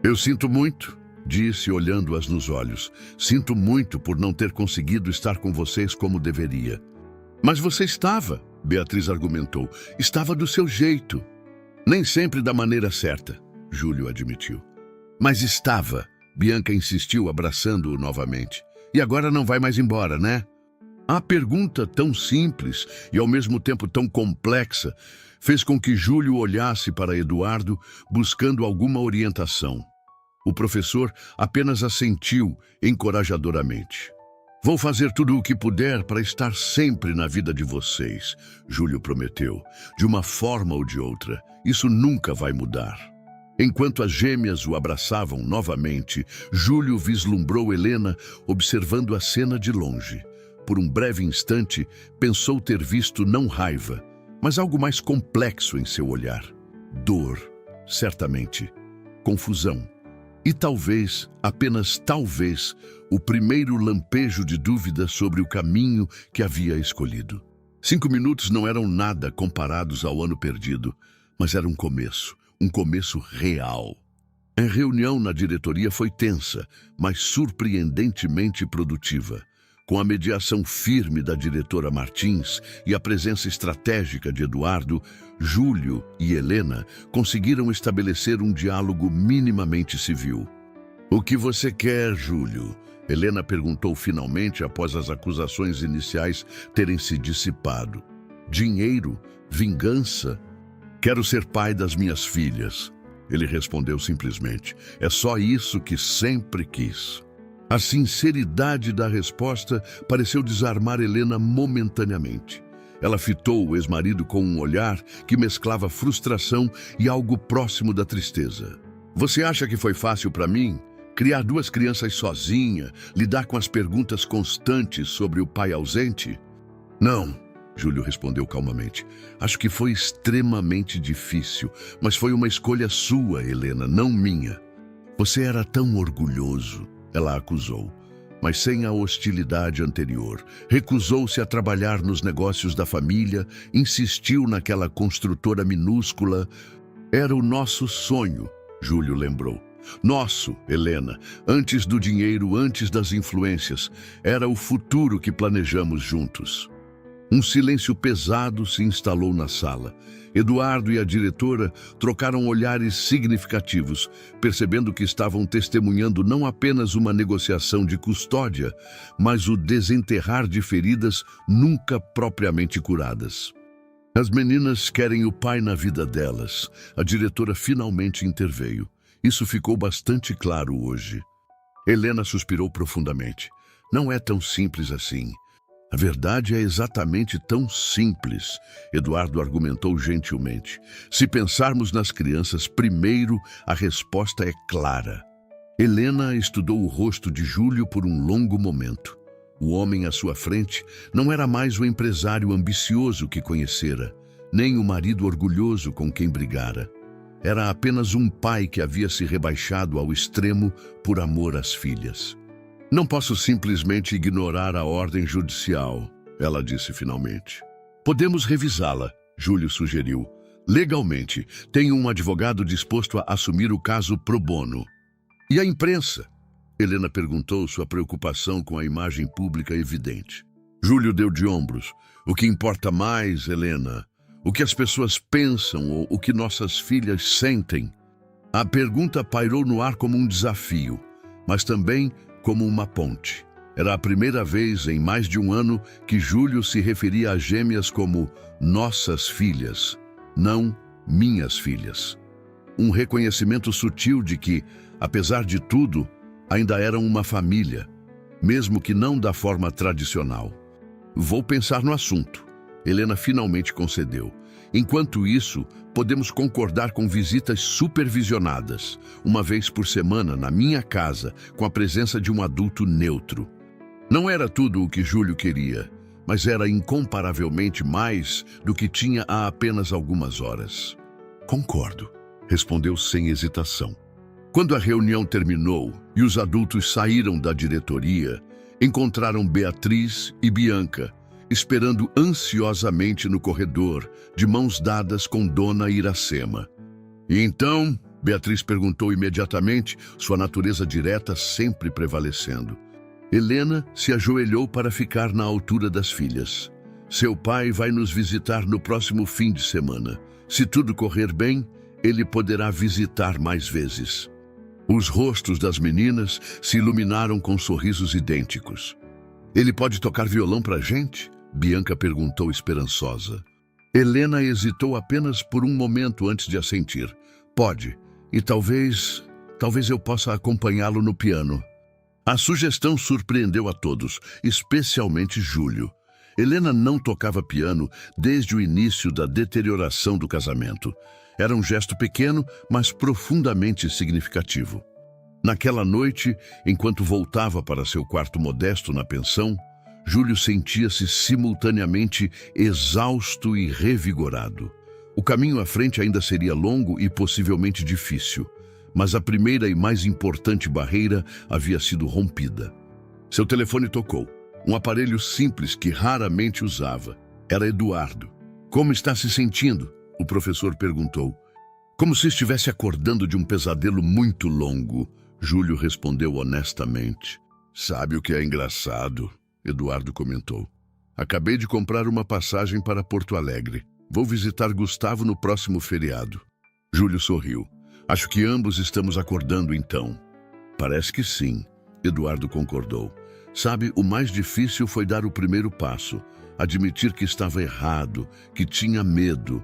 Eu sinto muito, disse olhando-as nos olhos. Sinto muito por não ter conseguido estar com vocês como deveria. Mas você estava, Beatriz argumentou. Estava do seu jeito. Nem sempre da maneira certa, Júlio admitiu. Mas estava, Bianca insistiu, abraçando-o novamente. E agora não vai mais embora, né? A pergunta tão simples e ao mesmo tempo tão complexa fez com que Júlio olhasse para Eduardo buscando alguma orientação. O professor apenas assentiu encorajadoramente. Vou fazer tudo o que puder para estar sempre na vida de vocês, Júlio prometeu. De uma forma ou de outra, isso nunca vai mudar. Enquanto as gêmeas o abraçavam novamente, Júlio vislumbrou Helena observando a cena de longe. Por um breve instante, pensou ter visto não raiva, mas algo mais complexo em seu olhar. Dor, certamente. Confusão. E talvez, apenas talvez, o primeiro lampejo de dúvida sobre o caminho que havia escolhido. 5 minutos não eram nada comparados ao ano perdido, mas era um começo real. A reunião na diretoria foi tensa, mas surpreendentemente produtiva. Com a mediação firme da diretora Martins e a presença estratégica de Eduardo, Júlio e Helena conseguiram estabelecer um diálogo minimamente civil. O que você quer, Júlio? Helena perguntou finalmente após as acusações iniciais terem se dissipado. Dinheiro? Vingança? Quero ser pai das minhas filhas. Ele respondeu simplesmente. É só isso que sempre quis. A sinceridade da resposta pareceu desarmar Helena momentaneamente. Ela fitou o ex-marido com um olhar que mesclava frustração e algo próximo da tristeza. Você acha que foi fácil para mim? Criar 2 crianças sozinha, lidar com as perguntas constantes sobre o pai ausente? Não, Júlio respondeu calmamente. Acho que foi extremamente difícil, mas foi uma escolha sua, Helena, não minha. Você era tão orgulhoso. Ela acusou, mas sem a hostilidade anterior. Recusou-se a trabalhar nos negócios da família, insistiu naquela construtora minúscula. Era o nosso sonho, Júlio lembrou. Nosso, Helena, antes do dinheiro, antes das influências. Era o futuro que planejamos juntos. Um silêncio pesado se instalou na sala. Eduardo e a diretora trocaram olhares significativos, percebendo que estavam testemunhando não apenas uma negociação de custódia, mas o desenterrar de feridas nunca propriamente curadas. As meninas querem o pai na vida delas. A diretora finalmente interveio. Isso ficou bastante claro hoje. Helena suspirou profundamente. Não é tão simples assim. A verdade é exatamente tão simples, Eduardo argumentou gentilmente. Se pensarmos nas crianças primeiro, a resposta é clara. Helena estudou o rosto de Júlio por um longo momento. O homem à sua frente não era mais o empresário ambicioso que conhecera, nem o marido orgulhoso com quem brigara. Era apenas um pai que havia se rebaixado ao extremo por amor às filhas. Não posso simplesmente ignorar a ordem judicial, ela disse finalmente. Podemos revisá-la, Júlio sugeriu. Legalmente, tenho um advogado disposto a assumir o caso pro bono. E a imprensa? Helena perguntou, sua preocupação com a imagem pública evidente. Júlio deu de ombros. O que importa mais, Helena? O que as pessoas pensam ou o que nossas filhas sentem? A pergunta pairou no ar como um desafio, mas também como uma ponte. Era a primeira vez em mais de um ano que Júlio se referia às gêmeas como nossas filhas, não minhas filhas. Um reconhecimento sutil de que, apesar de tudo, ainda eram uma família, mesmo que não da forma tradicional. Vou pensar no assunto. Helena finalmente concedeu. Enquanto isso, podemos concordar com visitas supervisionadas, uma vez por semana na minha casa, com a presença de um adulto neutro. Não era tudo o que Júlio queria, mas era incomparavelmente mais do que tinha há apenas algumas horas. Concordo, respondeu sem hesitação. Quando a reunião terminou e os adultos saíram da diretoria, encontraram Beatriz e Bianca, esperando ansiosamente no corredor, de mãos dadas com Dona Iracema. E então, Beatriz perguntou imediatamente, sua natureza direta sempre prevalecendo. Helena se ajoelhou para ficar na altura das filhas. Seu pai vai nos visitar no próximo fim de semana. Se tudo correr bem, ele poderá visitar mais vezes. Os rostos das meninas se iluminaram com sorrisos idênticos. Ele pode tocar violão pra gente? Bianca perguntou esperançosa. Helena hesitou apenas por um momento antes de assentir. Pode, e talvez eu possa acompanhá-lo no piano. A sugestão surpreendeu a todos, especialmente Júlio. Helena não tocava piano desde o início da deterioração do casamento. Era um gesto pequeno, mas profundamente significativo. Naquela noite, enquanto voltava para seu quarto modesto na pensão, Júlio sentia-se simultaneamente exausto e revigorado. O caminho à frente ainda seria longo e possivelmente difícil, mas a primeira e mais importante barreira havia sido rompida. Seu telefone tocou, um aparelho simples que raramente usava. Era Eduardo. Como está se sentindo? O professor perguntou. Como se estivesse acordando de um pesadelo muito longo, Júlio respondeu honestamente. Sabe o que é engraçado? Eduardo comentou. Acabei de comprar uma passagem para Porto Alegre. Vou visitar Gustavo no próximo feriado. Júlio sorriu. Acho que ambos estamos acordando então. Parece que sim, Eduardo concordou. Sabe, o mais difícil foi dar o primeiro passo, admitir que estava errado, que tinha medo.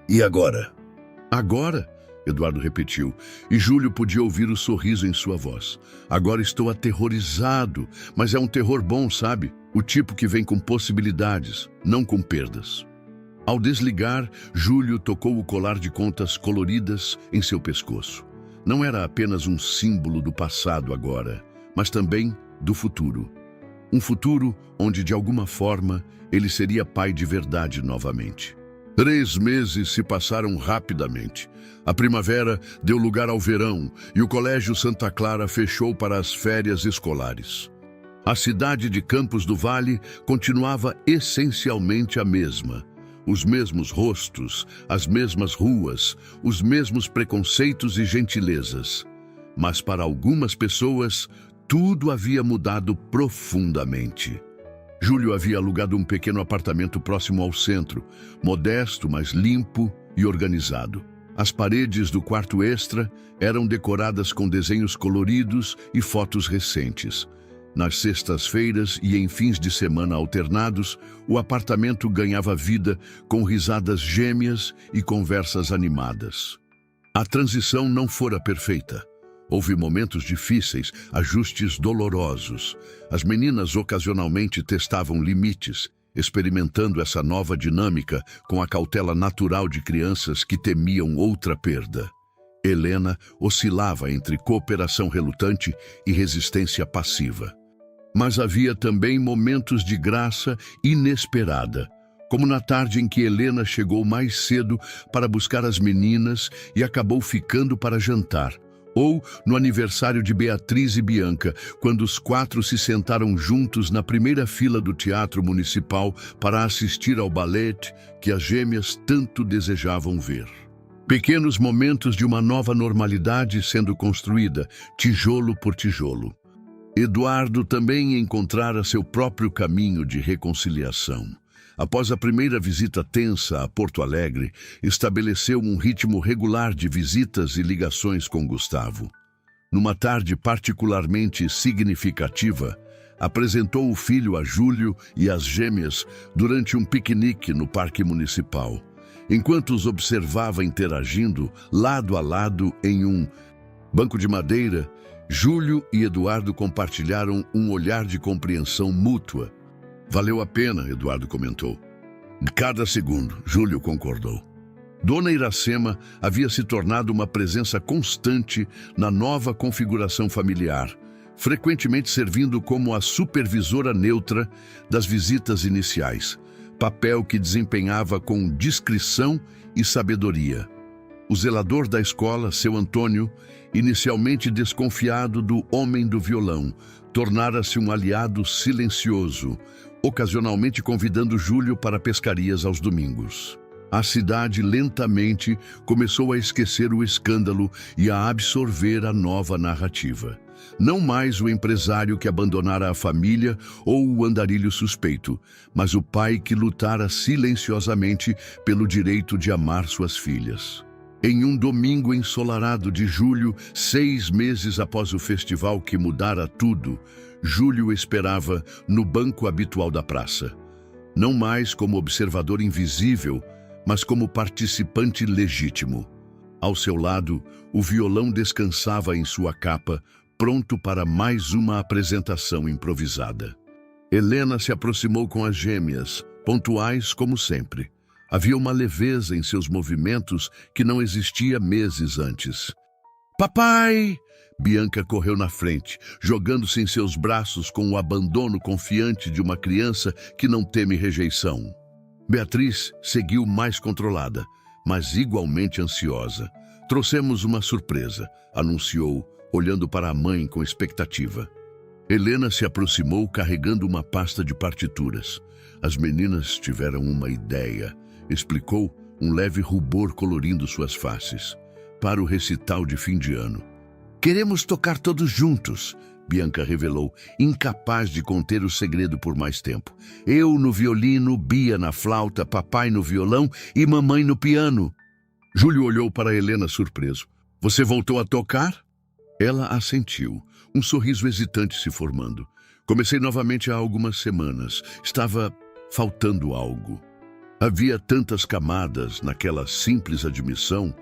E agora? Agora? Eduardo repetiu, e Júlio podia ouvir o sorriso em sua voz. Agora estou aterrorizado, mas é um terror bom, sabe? O tipo que vem com possibilidades, não com perdas. Ao desligar, Júlio tocou o colar de contas coloridas em seu pescoço. Não era apenas um símbolo do passado agora, mas também do futuro. Um futuro onde, de alguma forma, ele seria pai de verdade novamente. 3 meses se passaram rapidamente. A primavera deu lugar ao verão e o Colégio Santa Clara fechou para as férias escolares. A cidade de Campos do Vale continuava essencialmente a mesma. Os mesmos rostos, as mesmas ruas, os mesmos preconceitos e gentilezas. Mas para algumas pessoas, tudo havia mudado profundamente. Júlio havia alugado um pequeno apartamento próximo ao centro, modesto, mas limpo e organizado. As paredes do quarto extra eram decoradas com desenhos coloridos e fotos recentes. Nas sextas-feiras e em fins de semana alternados, o apartamento ganhava vida com risadas gêmeas e conversas animadas. A transição não fora perfeita. Houve momentos difíceis, ajustes dolorosos. As meninas ocasionalmente testavam limites, experimentando essa nova dinâmica com a cautela natural de crianças que temiam outra perda. Helena oscilava entre cooperação relutante e resistência passiva. Mas havia também momentos de graça inesperada, como na tarde em que Helena chegou mais cedo para buscar as meninas e acabou ficando para jantar. Ou no aniversário de Beatriz e Bianca, quando os 4 se sentaram juntos na primeira fila do Teatro Municipal para assistir ao ballet que as gêmeas tanto desejavam ver. Pequenos momentos de uma nova normalidade sendo construída, tijolo por tijolo. Eduardo também encontrara seu próprio caminho de reconciliação. Após a primeira visita tensa a Porto Alegre, estabeleceu um ritmo regular de visitas e ligações com Gustavo. Numa tarde particularmente significativa, apresentou o filho a Júlio e às gêmeas durante um piquenique no Parque Municipal. Enquanto os observava interagindo, lado a lado, em um banco de madeira, Júlio e Eduardo compartilharam um olhar de compreensão mútua. Valeu a pena, Eduardo comentou. Cada segundo, Júlio concordou. Dona Iracema havia se tornado uma presença constante na nova configuração familiar, frequentemente servindo como a supervisora neutra das visitas iniciais, papel que desempenhava com discrição e sabedoria. O zelador da escola, seu Antônio, inicialmente desconfiado do homem do violão, tornara-se um aliado silencioso, ocasionalmente convidando Júlio para pescarias aos domingos. A cidade lentamente começou a esquecer o escândalo e a absorver a nova narrativa. Não mais o empresário que abandonara a família ou o andarilho suspeito, mas o pai que lutara silenciosamente pelo direito de amar suas filhas. Em um domingo ensolarado de julho, 6 meses após o festival que mudara tudo, Júlio esperava no banco habitual da praça. Não mais como observador invisível, mas como participante legítimo. Ao seu lado, o violão descansava em sua capa, pronto para mais uma apresentação improvisada. Helena se aproximou com as gêmeas, pontuais como sempre. Havia uma leveza em seus movimentos que não existia meses antes. "Papai!" Bianca correu na frente, jogando-se em seus braços com o abandono confiante de uma criança que não teme rejeição. Beatriz seguiu mais controlada, mas igualmente ansiosa. "Trouxemos uma surpresa", anunciou, olhando para a mãe com expectativa. Helena se aproximou carregando uma pasta de partituras. As meninas tiveram uma ideia, explicou, um leve rubor colorindo suas faces. "Para o recital de fim de ano. Queremos tocar todos juntos", Bianca revelou, incapaz de conter o segredo por mais tempo. "Eu no violino, Bia na flauta, papai no violão e mamãe no piano." Júlio olhou para Helena surpreso. "Você voltou a tocar?" Ela assentiu, um sorriso hesitante se formando. "Comecei novamente há algumas semanas. Estava faltando algo." Havia tantas camadas naquela simples admissão,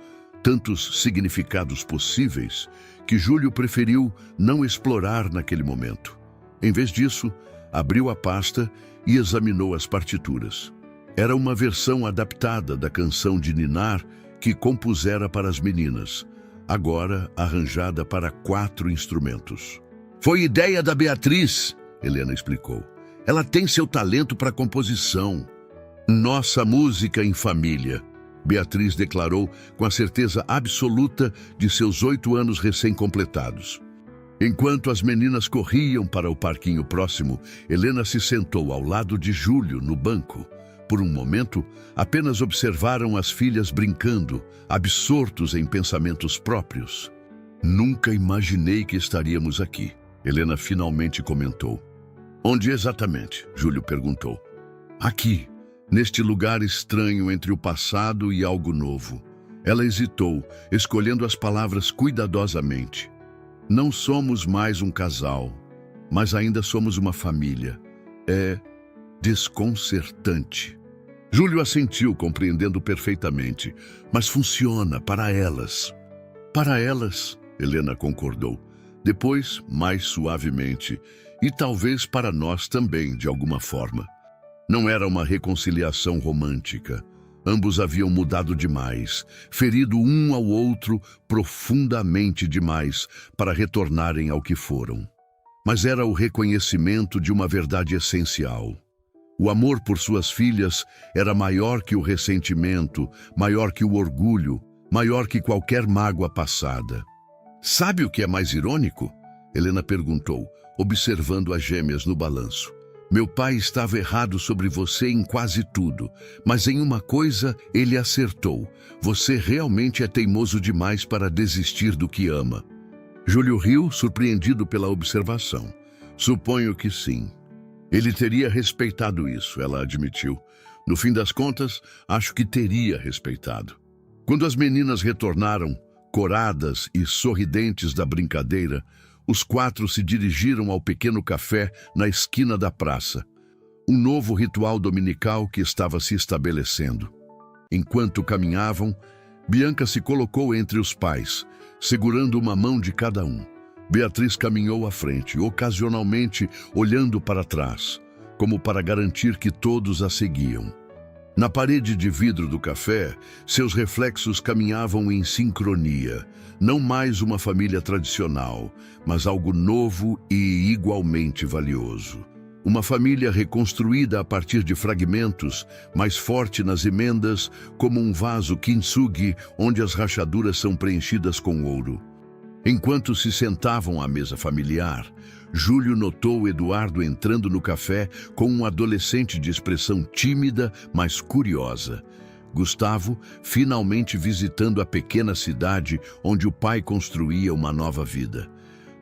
tantos significados possíveis, que Júlio preferiu não explorar naquele momento. Em vez disso, abriu a pasta e examinou as partituras. Era uma versão adaptada da canção de ninar que compusera para as meninas, agora arranjada para 4 instrumentos. "Foi ideia da Beatriz", Helena explicou. "Ela tem seu talento para composição." "Nossa música em família", Beatriz declarou com a certeza absoluta de seus 8 anos recém-completados. Enquanto as meninas corriam para o parquinho próximo, Helena se sentou ao lado de Júlio no banco. Por um momento, apenas observaram as filhas brincando, absortos em pensamentos próprios. "Nunca imaginei que estaríamos aqui", Helena finalmente comentou. "Onde exatamente?", Júlio perguntou. "Aqui, neste lugar estranho entre o passado e algo novo." Ela hesitou, escolhendo as palavras cuidadosamente. "Não somos mais um casal, mas ainda somos uma família. É desconcertante." Júlio assentiu, compreendendo perfeitamente. "Mas funciona para elas." "Para elas", Helena concordou. Depois, mais suavemente, "e talvez para nós também, de alguma forma." Não era uma reconciliação romântica. Ambos haviam mudado demais, ferido um ao outro profundamente demais para retornarem ao que foram. Mas era o reconhecimento de uma verdade essencial. O amor por suas filhas era maior que o ressentimento, maior que o orgulho, maior que qualquer mágoa passada. "Sabe o que é mais irônico?", Helena perguntou, observando as gêmeas no balanço. "Meu pai estava errado sobre você em quase tudo, mas em uma coisa ele acertou. Você realmente é teimoso demais para desistir do que ama." Júlio riu, surpreendido pela observação. "Suponho que sim." "Ele teria respeitado isso", ela admitiu. "No fim das contas, acho que teria respeitado." Quando as meninas retornaram, coradas e sorridentes da brincadeira, os 4 se dirigiram ao pequeno café na esquina da praça. Um novo ritual dominical que estava se estabelecendo. Enquanto caminhavam, Bianca se colocou entre os pais, segurando uma mão de cada um. Beatriz caminhou à frente, ocasionalmente olhando para trás, como para garantir que todos a seguiam. Na parede de vidro do café, seus reflexos caminhavam em sincronia. Não mais uma família tradicional, mas algo novo e igualmente valioso. Uma família reconstruída a partir de fragmentos, mais forte nas emendas, como um vaso kintsugi onde as rachaduras são preenchidas com ouro. Enquanto se sentavam à mesa familiar, Júlio notou Eduardo entrando no café com um adolescente de expressão tímida, mas curiosa. Gustavo, finalmente visitando a pequena cidade onde o pai construía uma nova vida.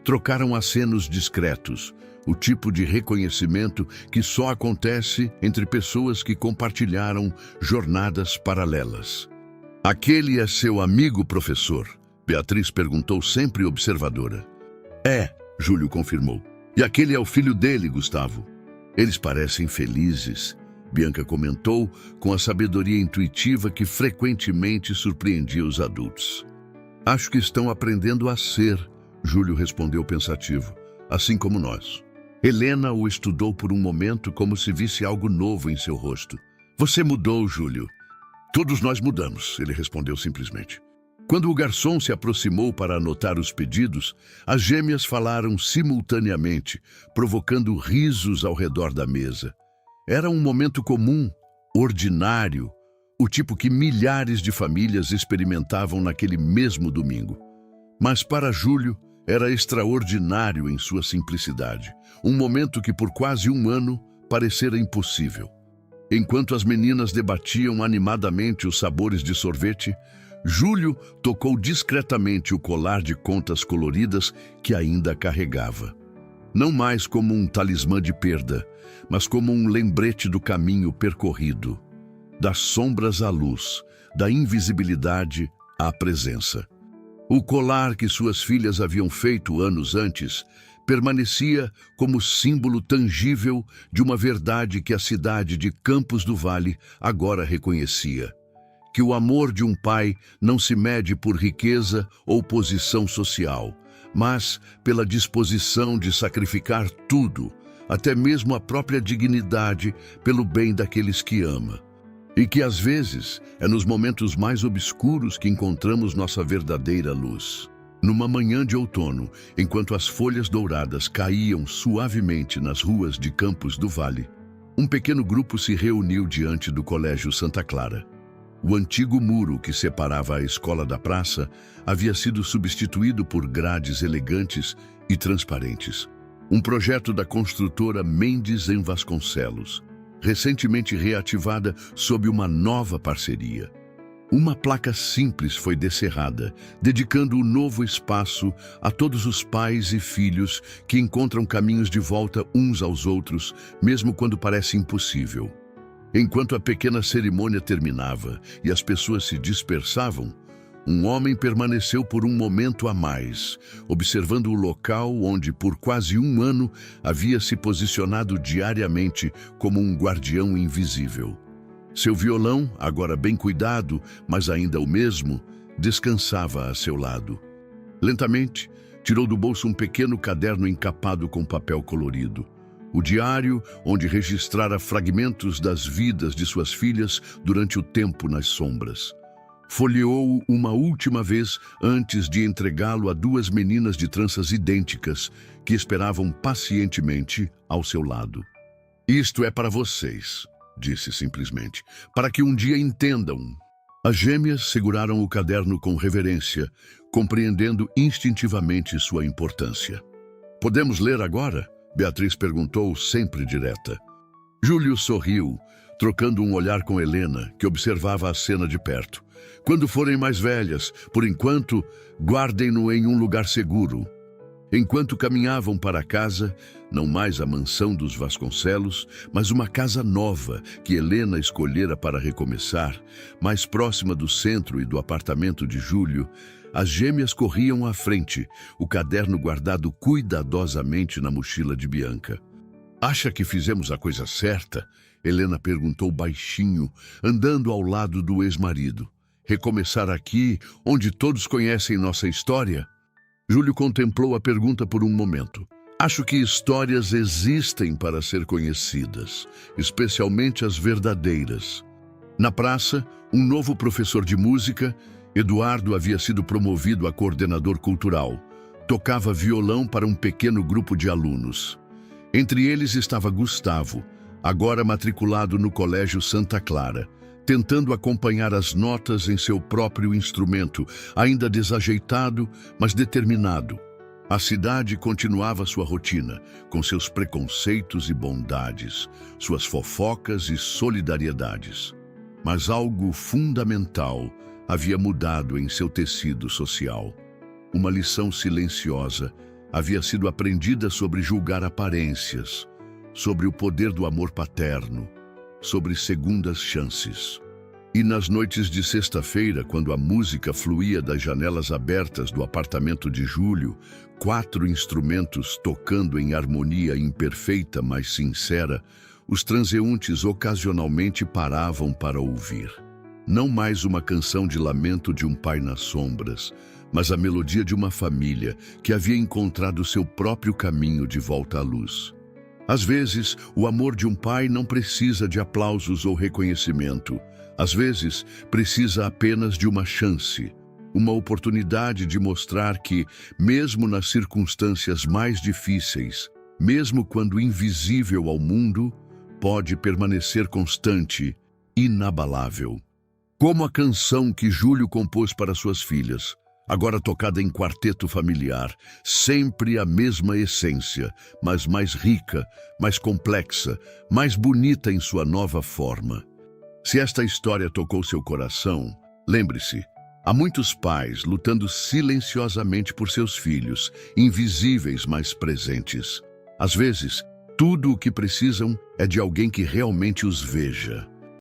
Trocaram acenos discretos, o tipo de reconhecimento que só acontece entre pessoas que compartilharam jornadas paralelas. "Aquele é seu amigo, professor?" Beatriz perguntou, sempre observadora. "É", Júlio confirmou. "E aquele é o filho dele, Gustavo." "Eles parecem felizes", Bianca comentou com a sabedoria intuitiva que frequentemente surpreendia os adultos. "Acho que estão aprendendo a ser", Júlio respondeu pensativo, "assim como nós." Helena o estudou por um momento como se visse algo novo em seu rosto. "Você mudou, Júlio." "Todos nós mudamos", ele respondeu simplesmente. Quando o garçom se aproximou para anotar os pedidos, as gêmeas falaram simultaneamente, provocando risos ao redor da mesa. Era um momento comum, ordinário, o tipo que milhares de famílias experimentavam naquele mesmo domingo. Mas para Júlio, era extraordinário em sua simplicidade, um momento que por quase um ano parecera impossível. Enquanto as meninas debatiam animadamente os sabores de sorvete, Júlio tocou discretamente o colar de contas coloridas que ainda carregava. Não mais como um talismã de perda, mas como um lembrete do caminho percorrido, das sombras à luz, da invisibilidade à presença. O colar que suas filhas haviam feito anos antes permanecia como símbolo tangível de uma verdade que a cidade de Campos do Vale agora reconhecia: que o amor de um pai não se mede por riqueza ou posição social, mas pela disposição de sacrificar tudo, até mesmo a própria dignidade, pelo bem daqueles que ama. E que às vezes é nos momentos mais obscuros que encontramos nossa verdadeira luz. Numa manhã de outono, enquanto as folhas douradas caíam suavemente nas ruas de Campos do Vale, um pequeno grupo se reuniu diante do Colégio Santa Clara. O antigo muro que separava a escola da praça havia sido substituído por grades elegantes e transparentes. Um projeto da construtora Mendes em Vasconcelos, recentemente reativada sob uma nova parceria. Uma placa simples foi descerrada, dedicando o novo espaço a todos os pais e filhos que encontram caminhos de volta uns aos outros, mesmo quando parece impossível. Enquanto a pequena cerimônia terminava e as pessoas se dispersavam, um homem permaneceu por um momento a mais, observando o local onde, por quase um ano, havia se posicionado diariamente como um guardião invisível. Seu violão, agora bem cuidado, mas ainda o mesmo, descansava a seu lado. Lentamente, tirou do bolso um pequeno caderno encapado com papel colorido. O diário onde registrara fragmentos das vidas de suas filhas durante o tempo nas sombras. Folheou-o uma última vez antes de entregá-lo a duas meninas de tranças idênticas que esperavam pacientemente ao seu lado. "Isto é para vocês", disse simplesmente, "para que um dia entendam." As gêmeas seguraram o caderno com reverência, compreendendo instintivamente sua importância. "Podemos ler agora?" Beatriz perguntou, sempre direta. Júlio sorriu, trocando um olhar com Helena, que observava a cena de perto. "Quando forem mais velhas, por enquanto, guardem-no em um lugar seguro." Enquanto caminhavam para casa, não mais a mansão dos Vasconcelos, mas uma casa nova que Helena escolhera para recomeçar, mais próxima do centro e do apartamento de Júlio, as gêmeas corriam à frente, o caderno guardado cuidadosamente na mochila de Bianca. "Acha que fizemos a coisa certa?" Helena perguntou baixinho, andando ao lado do ex-marido. "Recomeçar aqui, onde todos conhecem nossa história?" Júlio contemplou a pergunta por um momento. "Acho que histórias existem para ser conhecidas, especialmente as verdadeiras." Na praça, um novo professor de música, Eduardo, havia sido promovido a coordenador cultural. Tocava violão para um pequeno grupo de alunos. Entre eles estava Gustavo, agora matriculado no Colégio Santa Clara, tentando acompanhar as notas em seu próprio instrumento, ainda desajeitado, mas determinado. A cidade continuava sua rotina, com seus preconceitos e bondades, suas fofocas e solidariedades. Mas algo fundamental havia mudado em seu tecido social. Uma lição silenciosa havia sido aprendida sobre julgar aparências, sobre o poder do amor paterno, sobre segundas chances. E nas noites de sexta-feira, quando a música fluía das janelas abertas do apartamento de Júlio, 4 instrumentos tocando em harmonia imperfeita, mas sincera, os transeuntes ocasionalmente paravam para ouvir. Não mais uma canção de lamento de um pai nas sombras, mas a melodia de uma família que havia encontrado seu próprio caminho de volta à luz. Às vezes, o amor de um pai não precisa de aplausos ou reconhecimento. Às vezes, precisa apenas de uma chance, uma oportunidade de mostrar que, mesmo nas circunstâncias mais difíceis, mesmo quando invisível ao mundo, pode permanecer constante, inabalável. Como a canção que Júlio compôs para suas filhas, agora tocada em quarteto familiar, sempre a mesma essência, mas mais rica, mais complexa, mais bonita em sua nova forma. Se esta história tocou seu coração, lembre-se, há muitos pais lutando silenciosamente por seus filhos, invisíveis, mas presentes. Às vezes, tudo o que precisam é de alguém que realmente os veja.